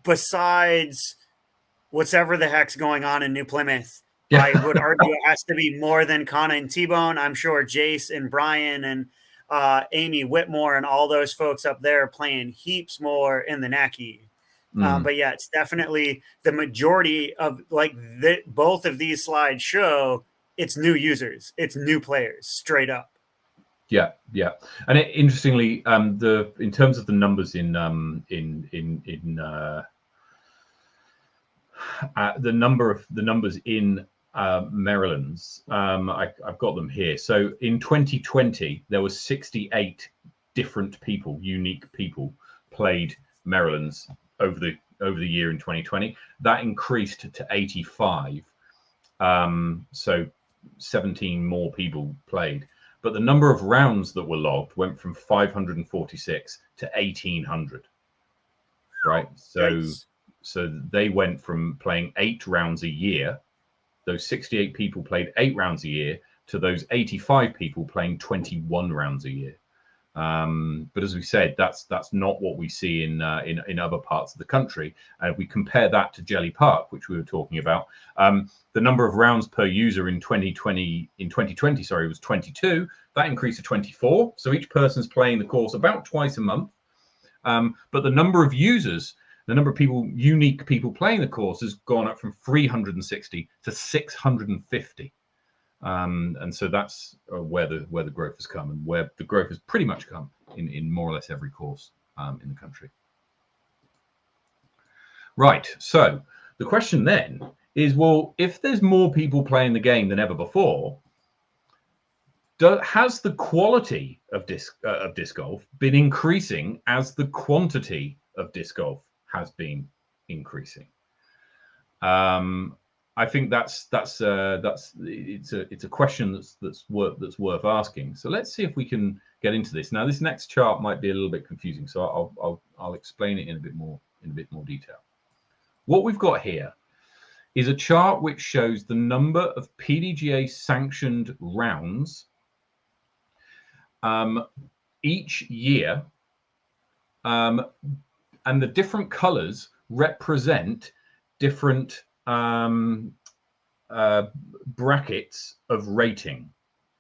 Besides whatever the heck's going on in New Plymouth, I would argue it has to be more than Kana and T-Bone. I'm sure Jace and Brian and Amy Whitmore and all those folks up there playing heaps more in the Naki. But yeah, it's definitely the majority of both of these slides show. It's new users, it's new players, straight up. Yeah, and interestingly, in terms of the numbers in the numbers in Maryland's, I've got them here. So in 2020, there was 68 different people, unique people, played Maryland's over the year in 2020. That increased to 85. So 17 more people played, but the number of rounds that were logged went from 546 to 1800. Right, so they went from playing 8 rounds a year. Those 68 people played 8 rounds a year to those 85 people playing 21 rounds a year. But as we said, that's not what we see in other parts of the country. And if we compare that to Jelly Park, which we were talking about, the number of rounds per user in 2020 was 22. That increased to 24. So each person's playing the course about twice a month. But the number of users, the number of unique people playing the course, has gone up from 360 to 650. And so that's where the growth has come, and where the growth has pretty much come in more or less every course in the country. Right. So the question then is, well, if there's more people playing the game than ever before, has the quality of disc golf been increasing as the quantity of disc golf has been increasing? I think it's a question that's worth asking. So let's see if we can get into this. Now, this next chart might be a little bit confusing, so I'll explain it in a bit more detail. What we've got here is a chart which shows the number of PDGA sanctioned rounds each year, and the different colors represent different brackets of rating,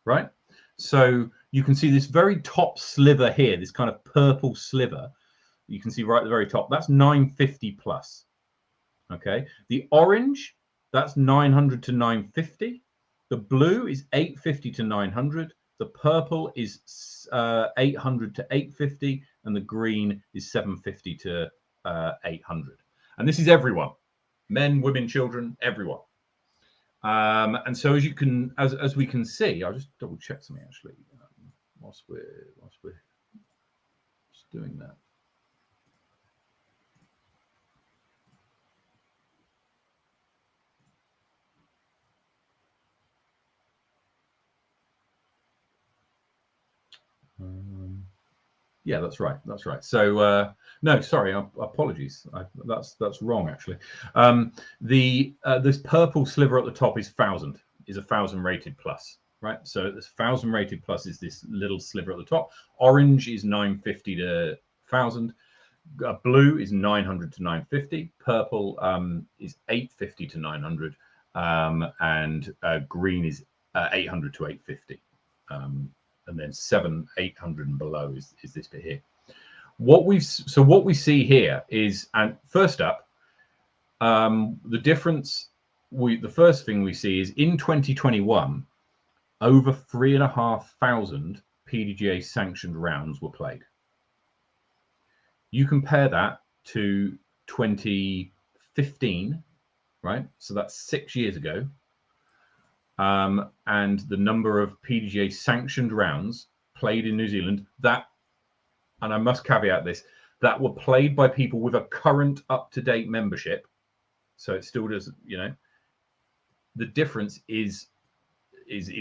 right? So you can see this very top sliver here, this kind of purple sliver. You can see right at the very top, that's 950 plus. Okay, the orange, that's 900 to 950. The blue is 850 to 900. The purple is 800 to 850, and the green is 750 to 800. And this is everyone. Men, women, children, everyone. And so as we can see, I'll just double check something actually whilst we're just doing that. Yeah, that's right. So no, sorry, apologies. That's wrong actually. This purple sliver at the top is 1,000 rated plus, right? So this 1,000 rated plus is this little sliver at the top. Orange is 950 to 1,000. Blue is 900 to 950. Purple is 850 to 900. And green is 800 to 850. And then 800 and below is this bit here. What we see here is, and first up, the difference. The first thing we see is in 2021, over 3,500 PDGA sanctioned rounds were played. You compare that to 2015, right? So that's 6 years ago. And the number of PDGA sanctioned rounds played in New Zealand, that, and I must caveat this, that were played by people with a current up-to-date membership. So it still does, the difference is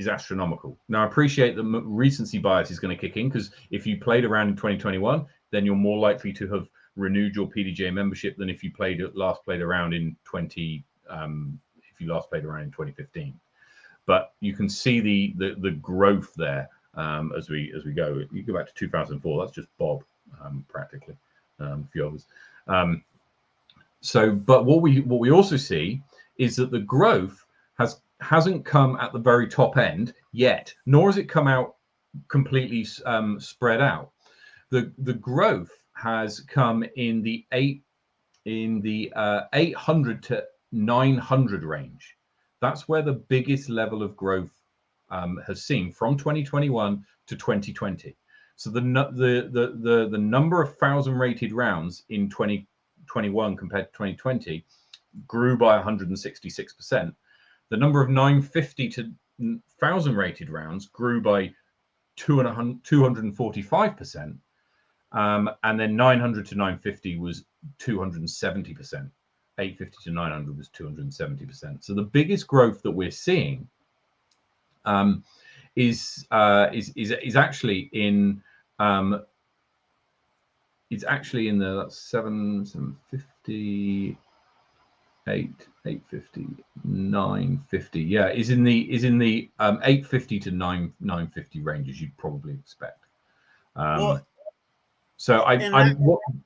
astronomical. Now, I appreciate that recency bias is going to kick in, because if you played around in 2021, then you're more likely to have renewed your PDGA membership than if you last played around in 2015. But you can see the growth there as we go. You go back to 2004. That's just Bob, practically, a few others. But what we also see is that the growth hasn't come at the very top end yet, nor has it come out completely spread out. The growth has come in the 800 to 900 range. That's where the biggest level of growth has seen from 2021 to 2020. So the number of 1,000 rated rounds in 2021 compared to 2020 grew by 166%. The number of 950 to 1,000 rated rounds grew by 245%. And then 900 to 950 was 270%. 850 to 900 was 270%. So the biggest growth that we're seeing is actually in the 750, 850, 950. Yeah, is in the 850 to 950 range, as you'd probably expect. So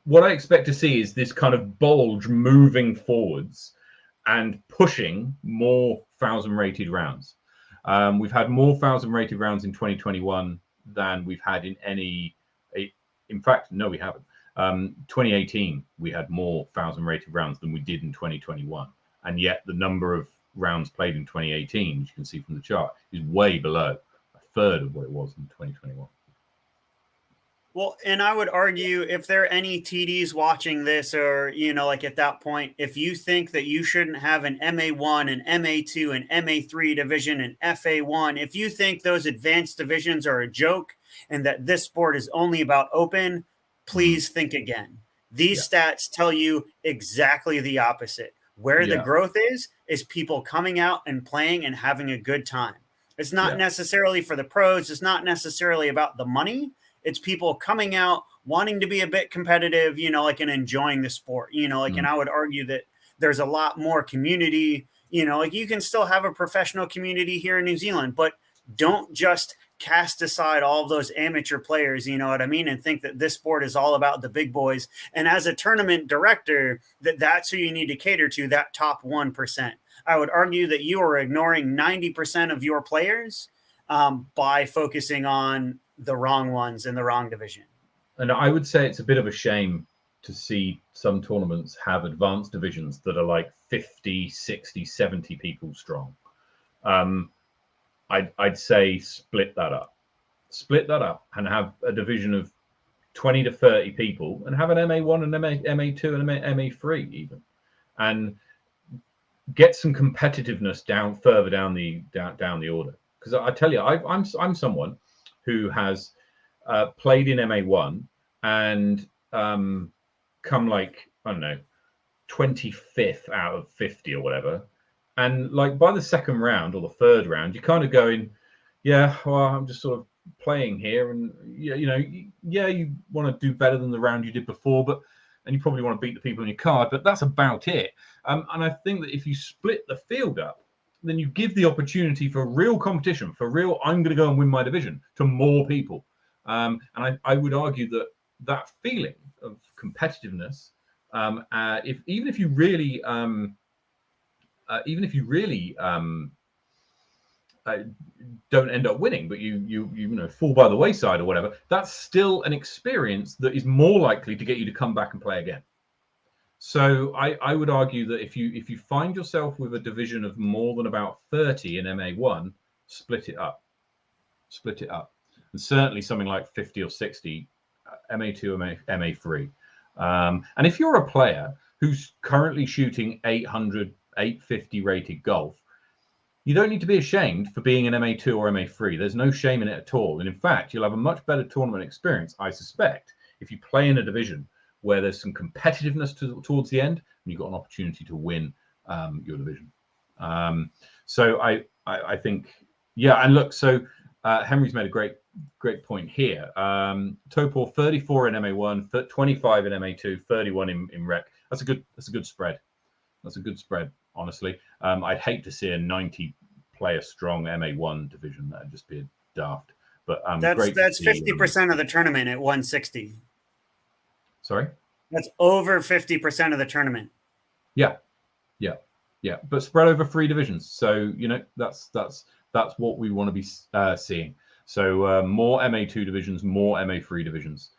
what I expect to see is this kind of bulge moving forwards and pushing more 1,000 rated rounds. We've had more 1,000 rated rounds in 2021 than we've had in any. In fact, no, we haven't. 2018, we had more 1,000 rated rounds than we did in 2021. And yet the number of rounds played in 2018, as you can see from the chart, is way below a third of what it was in 2021. Well, and I would argue, if there are any TDs watching this, or, like at that point, if you think that you shouldn't have an MA1, an MA2, an MA3 division, an FA1, if you think those advanced divisions are a joke and that this sport is only about open, please think again. These stats tell you exactly the opposite. Where the growth is people coming out and playing and having a good time. It's not necessarily for the pros. It's not necessarily about the money. It's people coming out, wanting to be a bit competitive, and enjoying the sport, and I would argue that there's a lot more community, you can still have a professional community here in New Zealand, but don't just cast aside all of those amateur players, and think that this sport is all about the big boys. And as a tournament director, that's who you need to cater to, that top 1%. I would argue that you are ignoring 90% of your players by focusing on the wrong ones in the wrong division. And I would say it's a bit of a shame to see some tournaments have advanced divisions that are like 50, 60, 70 people strong. I'd say split that up and have a division of 20 to 30 people and have an MA1 and MA2 and MA3 even, and get some competitiveness further down the order. Because I tell you, I'm someone who has played in MA1 and come like, I don't know, 25th out of 50 or whatever. And like by the second round or the third round, you're kind of going, I'm just sort of playing here. And, you want to do better than the round you did before, and you probably want to beat the people in your card, but that's about it. And I think that if you split the field up then you give the opportunity for real competition, for real, I'm going to go and win my division to more people. And I would argue that that feeling of competitiveness, even if you really don't end up winning, but you fall by the wayside or whatever, that's still an experience that is more likely to get you to come back and play again. So I would argue that if you find yourself with a division of more than about 30 in MA1, split it up, and certainly something like 50 or 60 MA2, MA3. And if you're a player who's currently shooting 800, 850 rated golf, you don't need to be ashamed for being an MA2 or MA3. There's no shame in it at all. And in fact, you'll have a much better tournament experience, I suspect, if you play in a division where there's some competitiveness towards the end, and you've got an opportunity to win your division. So I think, yeah, and look, so Henry's made a great point here. Topor 34 in MA1, 25 in MA2, 31 in Rec. That's a good spread. That's a good spread, honestly. I'd hate to see a 90-player strong MA1 division. That'd just be daft. But that's 50% of the tournament at 160. Sorry? That's over 50% of the tournament. Yeah. But spread over 3 divisions. So, that's what we want to be seeing. So more MA2 divisions, more MA3 divisions.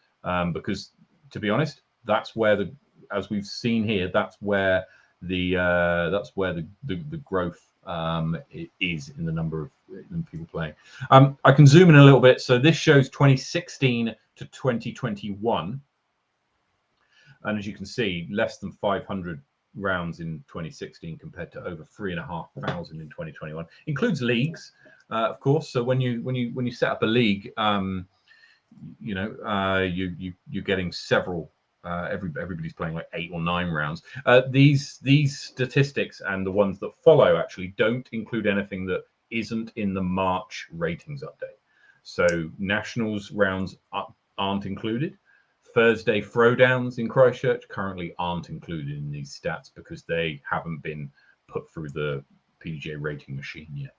Because to be honest, that's where as we've seen here, that's where the growth is in the number of people playing. I can zoom in a little bit. So this shows 2016 to 2021. And as you can see, less than 500 rounds in 2016 compared to over 3,500 in 2021. Includes leagues, of course. So when you set up a league, you're getting several. Everybody's playing like 8 or 9 rounds. These statistics and the ones that follow actually don't include anything that isn't in the March ratings update. So nationals rounds aren't included. Thursday throwdowns in Christchurch currently aren't included in these stats because they haven't been put through the PDGA rating machine yet.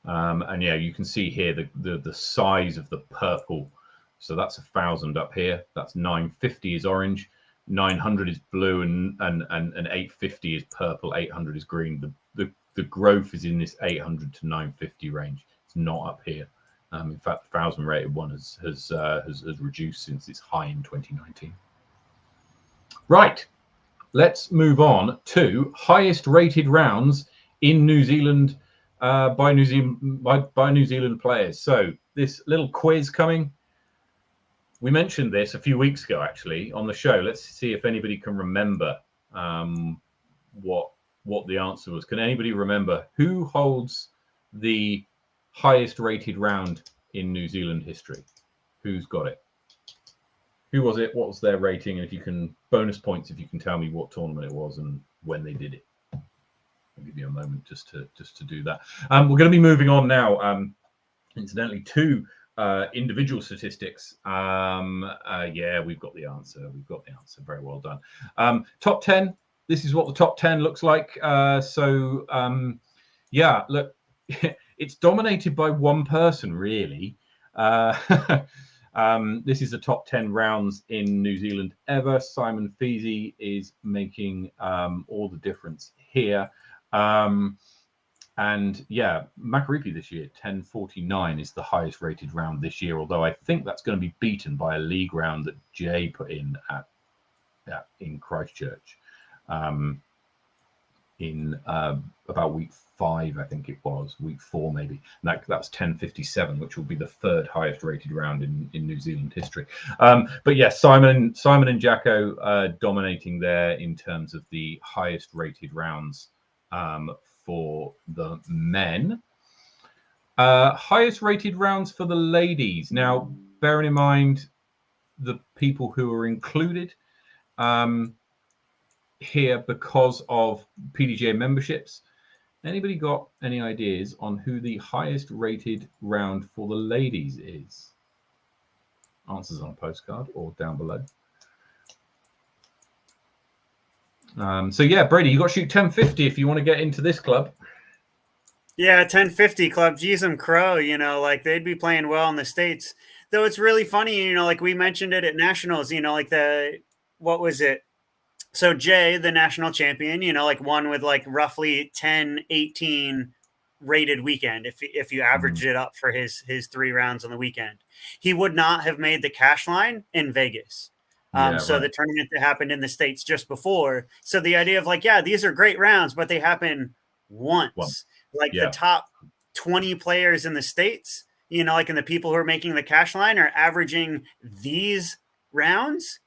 And yeah, you can see here the size of the purple. So that's 1,000 up here. That's 950 is orange, 900 is blue, and 850 is purple. 800 is green. The growth is in this 800 to 950 range. It's not up here. In fact, the 1,000 rated one has reduced since its high in 2019. Right, let's move on to highest rated rounds in New Zealand by New Zealand players. So this little quiz coming. We mentioned this a few weeks ago, actually, on the show. Let's see if anybody can remember what the answer was. Can anybody remember who holds the highest rated round in New Zealand history? Who's got it? Who was it? What was their rating? And if you can, bonus points if you can tell me what tournament it was and when they did it. I'll give you a moment just to do that. We're going to be moving on now. Incidentally, to individual statistics. Yeah, we've got the answer. Very well done. Top 10. This is what the top 10 looks like. Yeah, look. It's dominated by one person, really. This is the top 10 rounds in New Zealand ever. Simon Feasey is making all the difference here. And yeah, Makaripi this year, 1049 is the highest rated round this year, although I think that's going to be beaten by a league round that Jay put in in Christchurch in about week 5, I think it was, week 4 maybe. And that's 1057, which will be the 3rd highest rated round in New Zealand history. But yeah, Simon and Jacko dominating there in terms of the highest rated rounds for the men. Highest rated rounds for the ladies. Now, bearing in mind the people who are included here because of PDGA memberships. Anybody got any ideas on who the highest rated round for the ladies is? Answers on a postcard or down below. So yeah, Brady, you got to shoot 1050 if you want to get into this club. Yeah, 1050 club, geez, them crow, like they'd be playing well in the States. Though it's really funny, like we mentioned it at nationals, like what was it? So Jay, the national champion, like won with like roughly 10-18 rated weekend if you averaged it up for his 3 rounds on the weekend. He would not have made the cash line in Vegas. So the tournament that happened in the States just before. So the idea of like, yeah, these are great rounds, but they happen once. Like the top 20 players in the States, like and the people who are making the cash line are averaging these rounds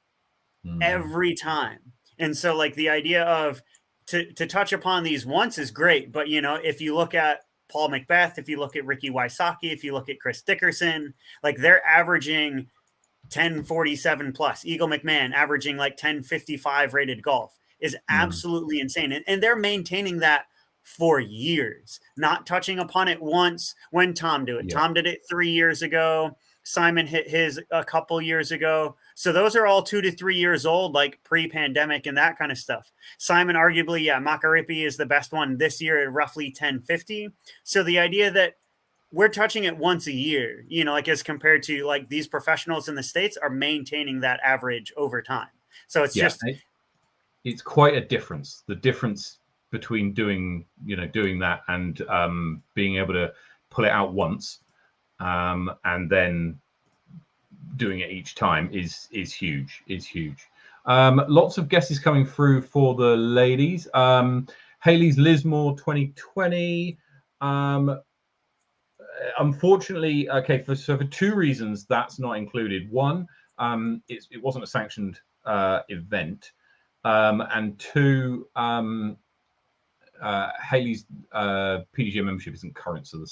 every time. And so like the idea of to touch upon these once is great. But, if you look at Paul Macbeth, if you look at Ricky Wysocki, if you look at Chris Dickerson, like they're averaging 1047 plus. Eagle McMahon averaging like 1055 rated golf is absolutely insane. And they're maintaining that for years, not touching upon it once when Tom did it. Tom did it 3 years ago. Simon hit his a couple years ago. So those are all 2 to 3 years old, like pre-pandemic and that kind of stuff. Simon, arguably, Makaripi is the best one this year at roughly 1050. So the idea that we're touching it once a year, like as compared to like these professionals in the States are maintaining that average over time. So it's it's quite a difference. The difference between doing that and being able to pull it out once and then doing it each time is huge. Lots of guesses coming through for the ladies. Haley's Lismore 2020. Unfortunately, for 2 reasons that's not included. One, it wasn't a sanctioned event, and 2, Haley's PDGA membership isn't current, so the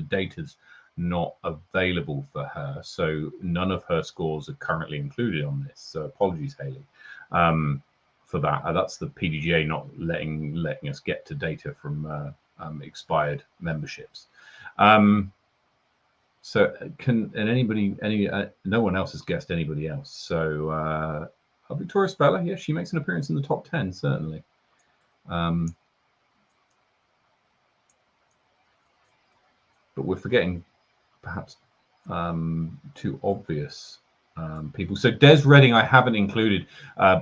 data's not available for her, so none of her scores are currently included on this. So apologies, Haley, for that. That's the PDGA not letting us get to data from expired memberships. So no one else has guessed anybody else. So Victoria Speller, she makes an appearance in the top 10, certainly. But we're forgetting perhaps too obvious people. So Des Redding, I haven't included.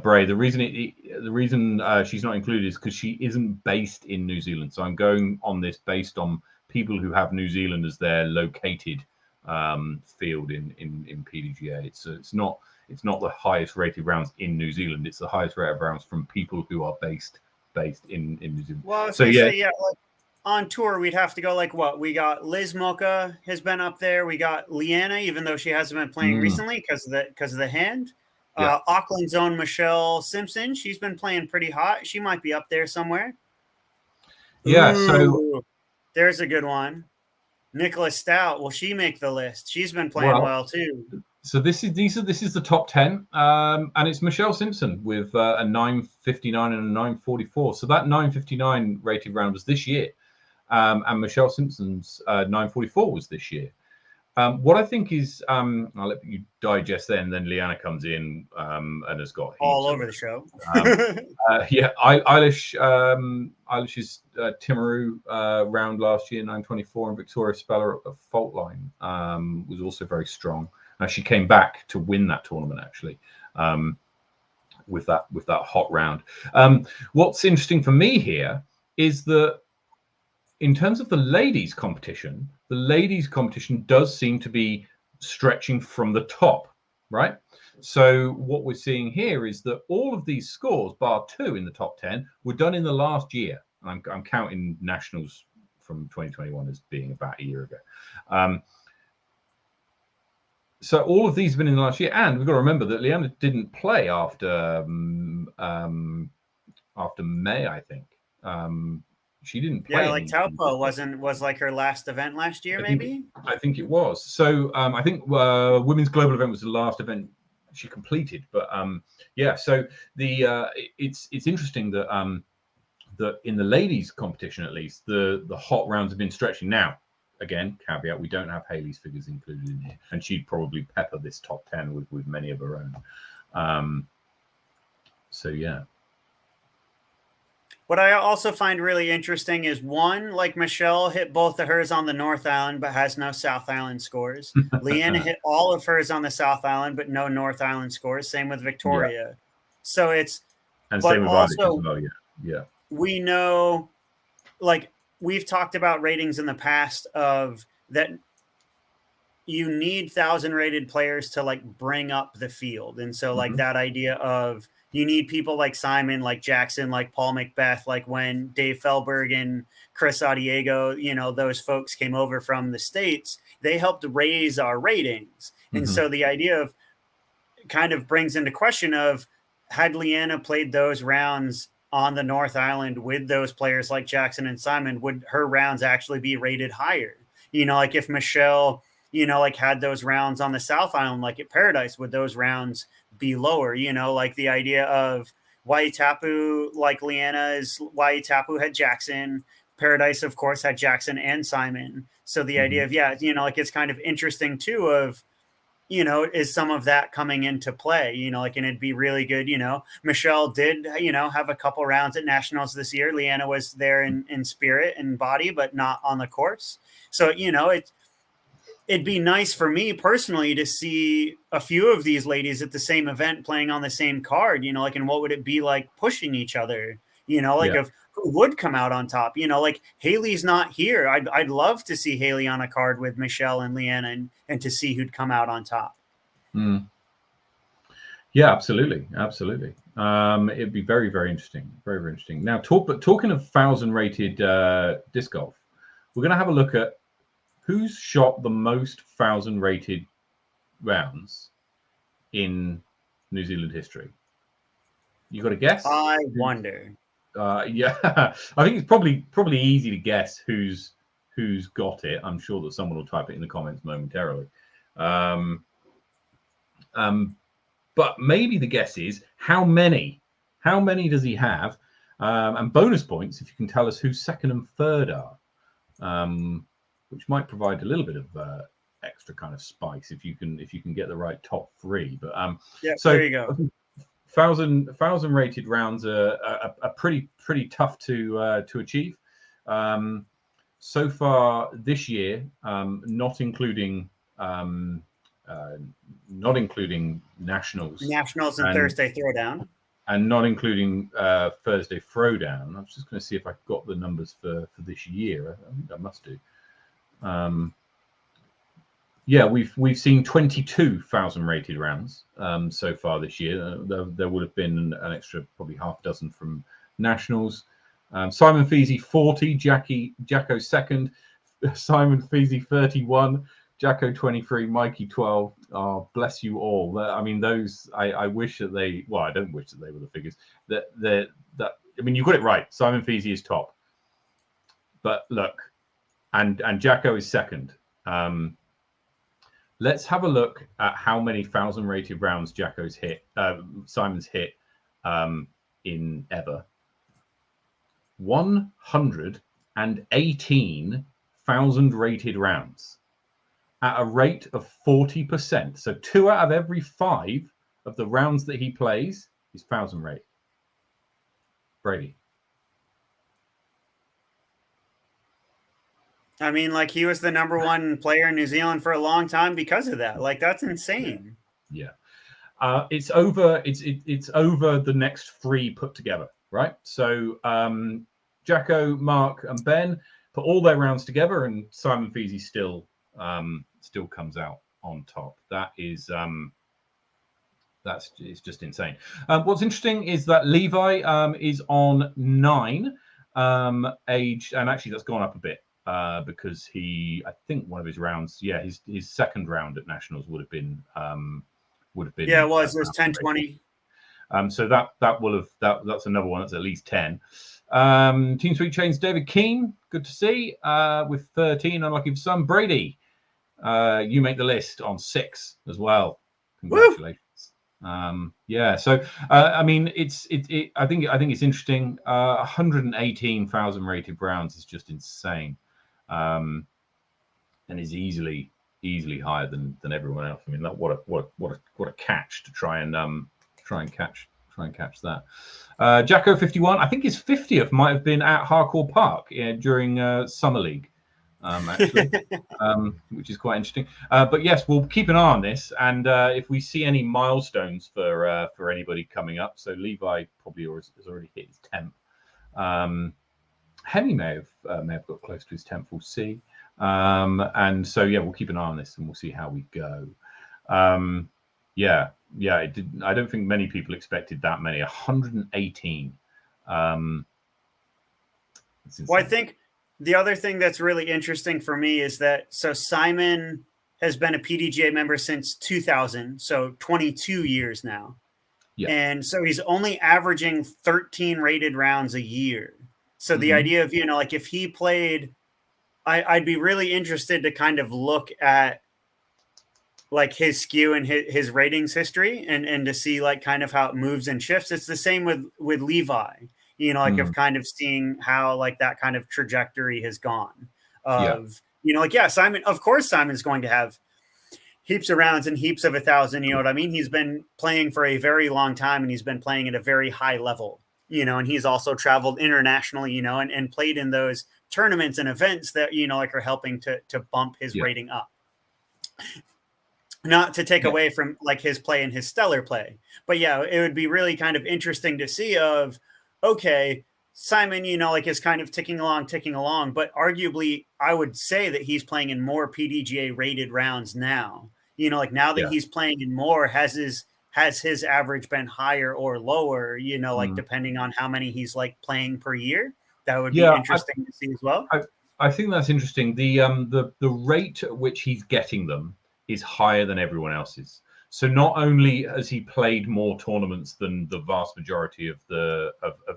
Bray, the reason she's not included is because she isn't based in New Zealand. So I'm going on this based on people who have New Zealand as their located field in PDGA. It's not the highest rated rounds in New Zealand. It's the highest rated rounds from people who are based in New Zealand. Well, so like on tour, we'd have to go like what? We got Liz Mocha has been up there. We got Leanna, even though she hasn't been playing recently because of the hand. Auckland's own Michelle Simpson, she's been playing pretty hot. She might be up there somewhere. Yeah, so there's a good one. Nicholas Stout, will she make the list? She's been playing well too. So this is the top 10, and it's Michelle Simpson with a 959 and a 944. So that 959 rated round was this year, and Michelle Simpson's 944 was this year. What I think is, I'll let you digest then Leanna comes in and has got all over the show. Eilish's Timaru round last year, 924, and Victoria Speller at Fault Line was also very strong. She came back to win that tournament actually with that hot round. What's interesting for me here is that in terms of the ladies competition does seem to be stretching from the top, right? So what we're seeing here is that all of these scores, bar 2 in the top 10, were done in the last year. I'm counting nationals from 2021 as being about a year ago. So all of these have been in the last year, and we've got to remember that Leanna didn't play after May, I think. She didn't play. Yeah, like Taupo was like her last event last year, maybe. I think it was. So I think Women's Global event was the last event she completed. But so it's interesting that that in the ladies' competition, at least, the hot rounds have been stretching. Now, again, caveat: we don't have Haley's figures included in here, and she'd probably pepper this top 10 with many of her own. yeah. What I also find really interesting is one, like Michelle hit both of hers on the North Island, but has no South Island scores. Leanna hit all of hers on the South Island, but no North Island scores. Same with Victoria. Yeah. So it's, And but same with Irish also as well. Yeah. we know, like we've talked about ratings in the past of that you need 1,000 rated players to like bring up the field. And so like that idea of you need people like Simon, like Jackson, like Paul Macbeth, like when Dave Felberg and Chris Adiego, you know, those folks came over from the States, they helped raise our ratings. And so the idea of kind of brings into question of had Leanna played those rounds on the North Island with those players like Jackson and Simon, would her rounds actually be rated higher? You know, like if Michelle, you know, like had those rounds on the South Island, like at Paradise, would those rounds be lower? You know, like the idea of Waitapu, like Leanna's Waitapu had Jackson. Paradise, of course, had Jackson and Simon. So the idea of, yeah, you know, like it's kind of interesting too of, you know, is some of that coming into play, you know, like, and it'd be really good. You know, Michelle did, you know, have a couple rounds at nationals this year. Leanna was there in spirit and body, but not on the course. So, you know, it'd be nice for me personally to see a few of these ladies at the same event playing on the same card, you know, like, and what would it be like pushing each other, you know, like of who would come out on top, you know, like Haley's not here. I'd love to see Haley on a card with Michelle and Leanna and to see who'd come out on top. Yeah, absolutely. It'd be very, very interesting. Very, very interesting. Now, talking of 1,000 rated disc golf, we're going to have a look at who's shot the most 1,000 rated rounds in New Zealand history. You got a guess? I wonder. Yeah, I think it's probably easy to guess who's got it. I'm sure that someone will type it in the comments momentarily. But maybe the guess is how many does he have? And bonus points if you can tell us who second and third are, which might provide a little bit of extra kind of spice if you can get the right top three. But yeah, so there you go. 1,000 rated rounds are pretty tough to achieve. So far this year, not including nationals and Thursday Throwdown, and not including Thursday Throwdown. I was just going to see if I got the numbers for this year. I think I must do. Yeah, we've seen 22,000 rated rounds so far this year. There would have been an extra probably half dozen from nationals. Simon Feasy 40, Jacko second, Simon Feasy 31, Jacko 23, Mikey 12. Oh, bless you all. I mean, those I wish that they. Well, I don't wish that they were the figures. That I mean, you got it right. Simon Feasy is top, but look, and Jacko is second. Let's have a look at how many 1,000 rated rounds Jacko's hit, Simon's hit in ever. 118,000 rated rounds at a rate of 40%. So 2 out of every 5 of the rounds that he plays is 1,000 rated. Brady. I mean, like he was the #1 player in New Zealand for a long time because of that. Like that's insane. Yeah. It's over. It's over the next 3 put together, right? So Jacko, Mark, and Ben put all their rounds together, and Simon Feasy still comes out on top. That is it's just insane. What's interesting is that Levi is on 9 age, and actually that's gone up a bit. Because I think one of his rounds, his second round at nationals would have been. Yeah, it was 10-20. So that will have that's another one that's at least 10. Team Sweet Chains, David Keane, good to see. With 13, unlucky for some. Brady, you make the list on 6 as well. Congratulations. Woo! So I mean, I think it's interesting. 118,000 rated rounds is just insane. And is easily higher than everyone else. I mean, what a catch to try and catch try and catch that. Jacko 51, I think his 50th might have been at Harcourt Park during Summer League, actually, which is quite interesting. But yes, we'll keep an eye on this, and if we see any milestones for anybody coming up, so Levi probably has already hit his 10th. Hemi may have got close to his 10th. We'll see. And so yeah, we'll keep an eye on this, and we'll see how we go. Yeah, it did. I don't think many people expected that many. 118. Well, I think the other thing that's really interesting for me is that Simon has been a PDGA member since 2000, so 22 years now. Yeah. And so he's only averaging 13 rated rounds a year. So the idea of, like if he played, I'd be really interested to kind of look at like his skew and his ratings history and to see like kind of how it moves and shifts. It's the same with Levi, like of kind of seeing how like that kind of trajectory has gone of, Simon, of course, Simon's going to have heaps of rounds and heaps of 1,000. You know what I mean? He's been playing for a very long time, and he's been playing at a very high level, and he's also traveled internationally, and played in those tournaments and events that, like are helping to bump his rating up. Not to take away from like his play and his stellar play, but yeah, it would be really kind of interesting to see of, okay, Simon, like is kind of ticking along, but arguably I would say that he's playing in more PDGA rated rounds now, like now that he's playing in more, has his average been higher or lower, like depending on how many he's like playing per year. That would be interesting to see as well. I think that's interesting. The rate at which he's getting them is higher than everyone else's. So not only has he played more tournaments than the vast majority of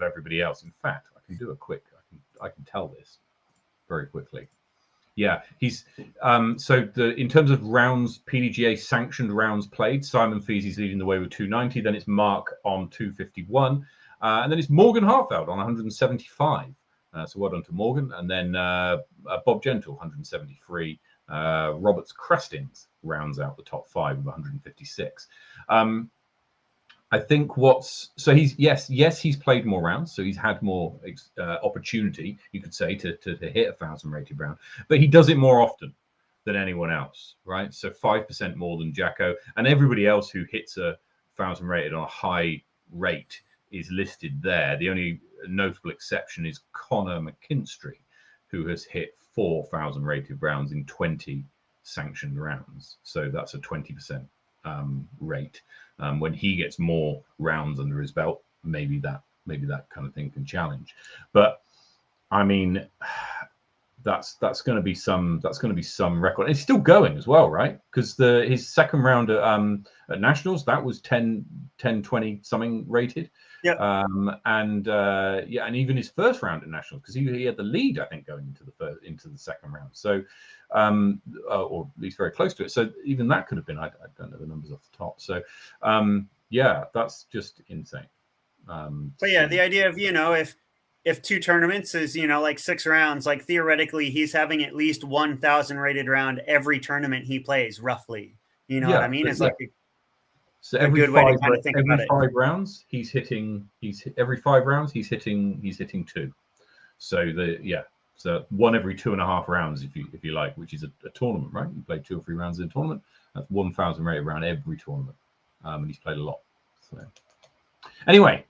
everybody else. In fact, I can do a quick. I can tell this very quickly. Yeah, he's in terms of rounds, PDGA sanctioned rounds played, Simon Feasy's leading the way with 290. Then it's Mark on 251, and then it's Morgan Hartfeld on 175. So well done to Morgan, and then Bob Gentle 173. Roberts Crestins rounds out the top 5 with 156. I think he's played more rounds, so he's had more opportunity, you could say, to hit 1,000 rated round, but he does it more often than anyone else, right? So 5% more than Jacko, and everybody else who hits 1,000 rated on a high rate is listed there. The only notable exception is Connor McKinstry, who has hit 4,000 rated rounds in 20 sanctioned rounds. So that's a 20% rate. When he gets more rounds under his belt, maybe that kind of thing can challenge. But I mean, that's going to be some record. It's still going as well, right? Because his second round at Nationals, that was 10, 20 something rated. Yeah. And even his first round at Nationals, because he had the lead, I think, going into the second round. So, or at least very close to it. So even that could have been. I don't know the numbers off the top. So, that's just insane. But yeah, the idea of if 2 tournaments is like 6 rounds, like theoretically he's having at least 1,000 rated round every tournament he plays, roughly. You know what I mean? It's like so every good way to kind of think about it. Every 5 rounds, he's hitting 2. So one every 2.5 rounds, if you like, which is a tournament, right? You play 2 or 3 rounds in a tournament. That's 1,000 rated round every tournament, and he's played a lot. So anyway,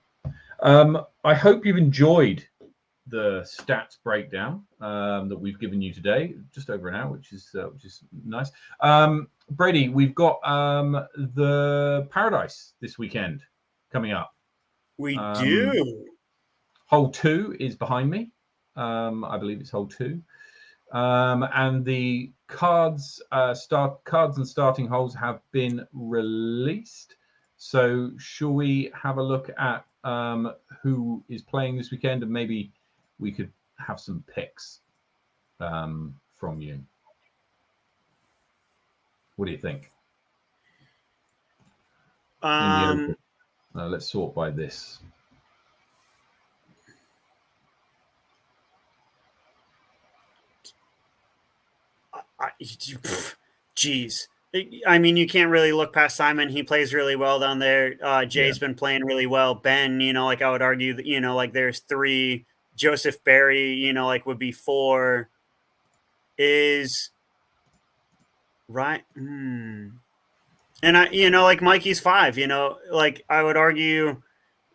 I hope you've enjoyed the stats breakdown that we've given you today, just over an hour, which is nice. Brady, we've got the Paradise this weekend coming up. We do. Hole 2 is behind me. I believe it's hole 2. And the cards and starting holes have been released. So shall we have a look at who is playing this weekend, and maybe we could have some picks from you? What do you think? Let's sort by this. Geez, I mean, you can't really look past Simon. He plays really well down there. Jay's been playing really well. Ben, like I would argue that, like there's 3. Joseph Barry, like would be 4. Is right. And I, like Mikey's 5, like I would argue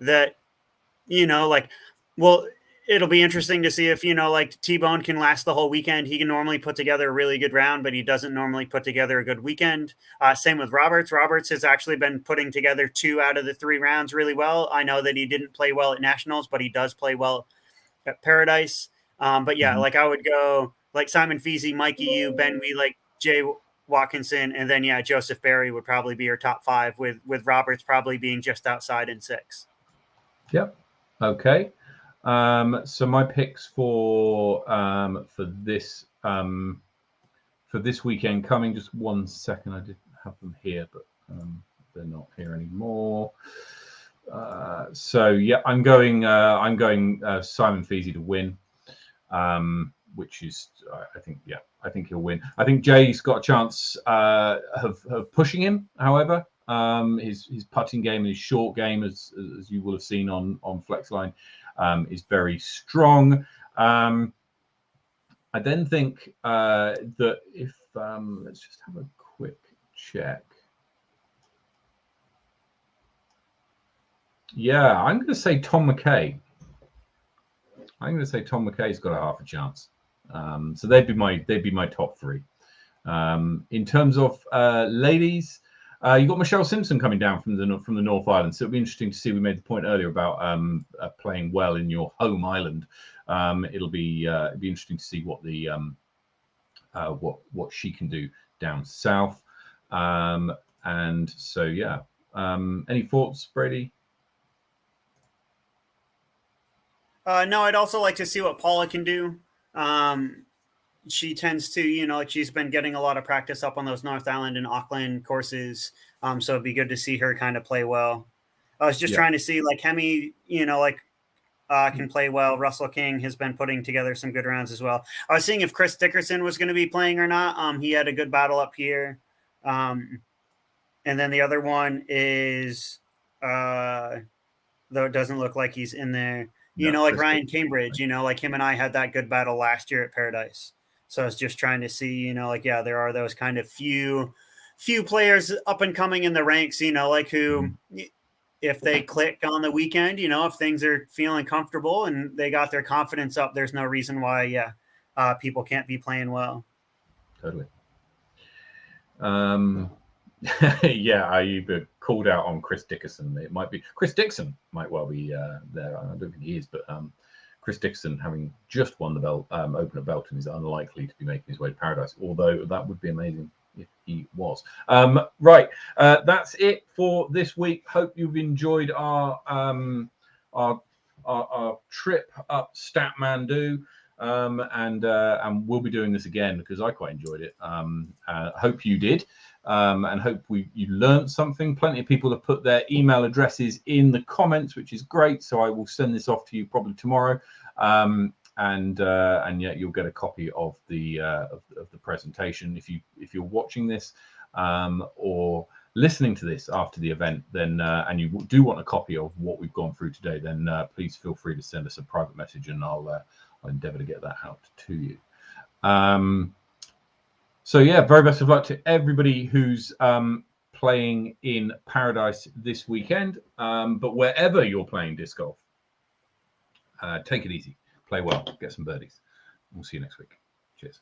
that, like, well, it'll be interesting to see if, like T-Bone can last the whole weekend. He can normally put together a really good round, but he doesn't normally put together a good weekend. Same with Roberts. Roberts has actually been putting together 2 out of the 3 rounds really well. I know that he didn't play well at Nationals, but he does play well at Paradise. But yeah, like I would go like Simon Feasy, Mikey Yu, Ben Wee, like Jay Watkinson, and then Joseph Barry would probably be your top 5, with Roberts probably being just outside in 6. Yep. Okay. So my picks for this weekend coming. Just one second. I didn't have them here, but they're not here anymore. So yeah, I'm going Simon Feasy to win, which is I think he'll win. I think Jay's got a chance of pushing him. However, his putting game and his short game, as you will have seen on Flexline, is very strong. I then think that if let's just have a quick check. Yeah, I'm going to say Tom McKay. I'm going to say Tom McKay's got a half a chance. So they'd be my top 3. In terms of ladies, you got Michelle Simpson coming down from the North Island. So it'll be interesting to see. We made the point earlier about playing well in your home island. It'll be interesting to see what the what she can do down south. And so yeah. Any thoughts, Brady? No, I'd also like to see what Paula can do. She tends to, like she's been getting a lot of practice up on those North Island and Auckland courses. So it'd be good to see her kind of play well. I was just trying to see like Hemi, can play well. Russell King has been putting together some good rounds as well. I was seeing if Chris Dickerson was going to be playing or not. He had a good battle up here. And then the other one is, though it doesn't look like he's in there. Like Ryan Cambridge, like him and I had that good battle last year at Paradise. So I was just trying to see, there are those kind of few players up and coming in the ranks, like who, if they click on the weekend, if things are feeling comfortable and they got their confidence up, there's no reason why, people can't be playing well. Totally. Yeah, you called out on Chris Dickerson. It might be Chris Dixon might well be there. I don't think he is, but Chris Dixon, having just won the belt, open at Belton, is unlikely to be making his way to Paradise. Although that would be amazing if he was. Right, that's it for this week. Hope you've enjoyed our trip up Statmandu. And we'll be doing this again because I quite enjoyed it. Hope you did. And hope you learned something. Plenty of people have put their email addresses in the comments, which is great. So I will send this off to you probably tomorrow, and yet you'll get a copy of the presentation if you're watching this or listening to this after the event. Then and you do want a copy of what we've gone through today, then please feel free to send us a private message, and I'll endeavour to get that out to you. So yeah, very best of luck to everybody who's playing in Paradise this weekend. But wherever you're playing disc golf, take it easy, play well, get some birdies. We'll see you next week. Cheers.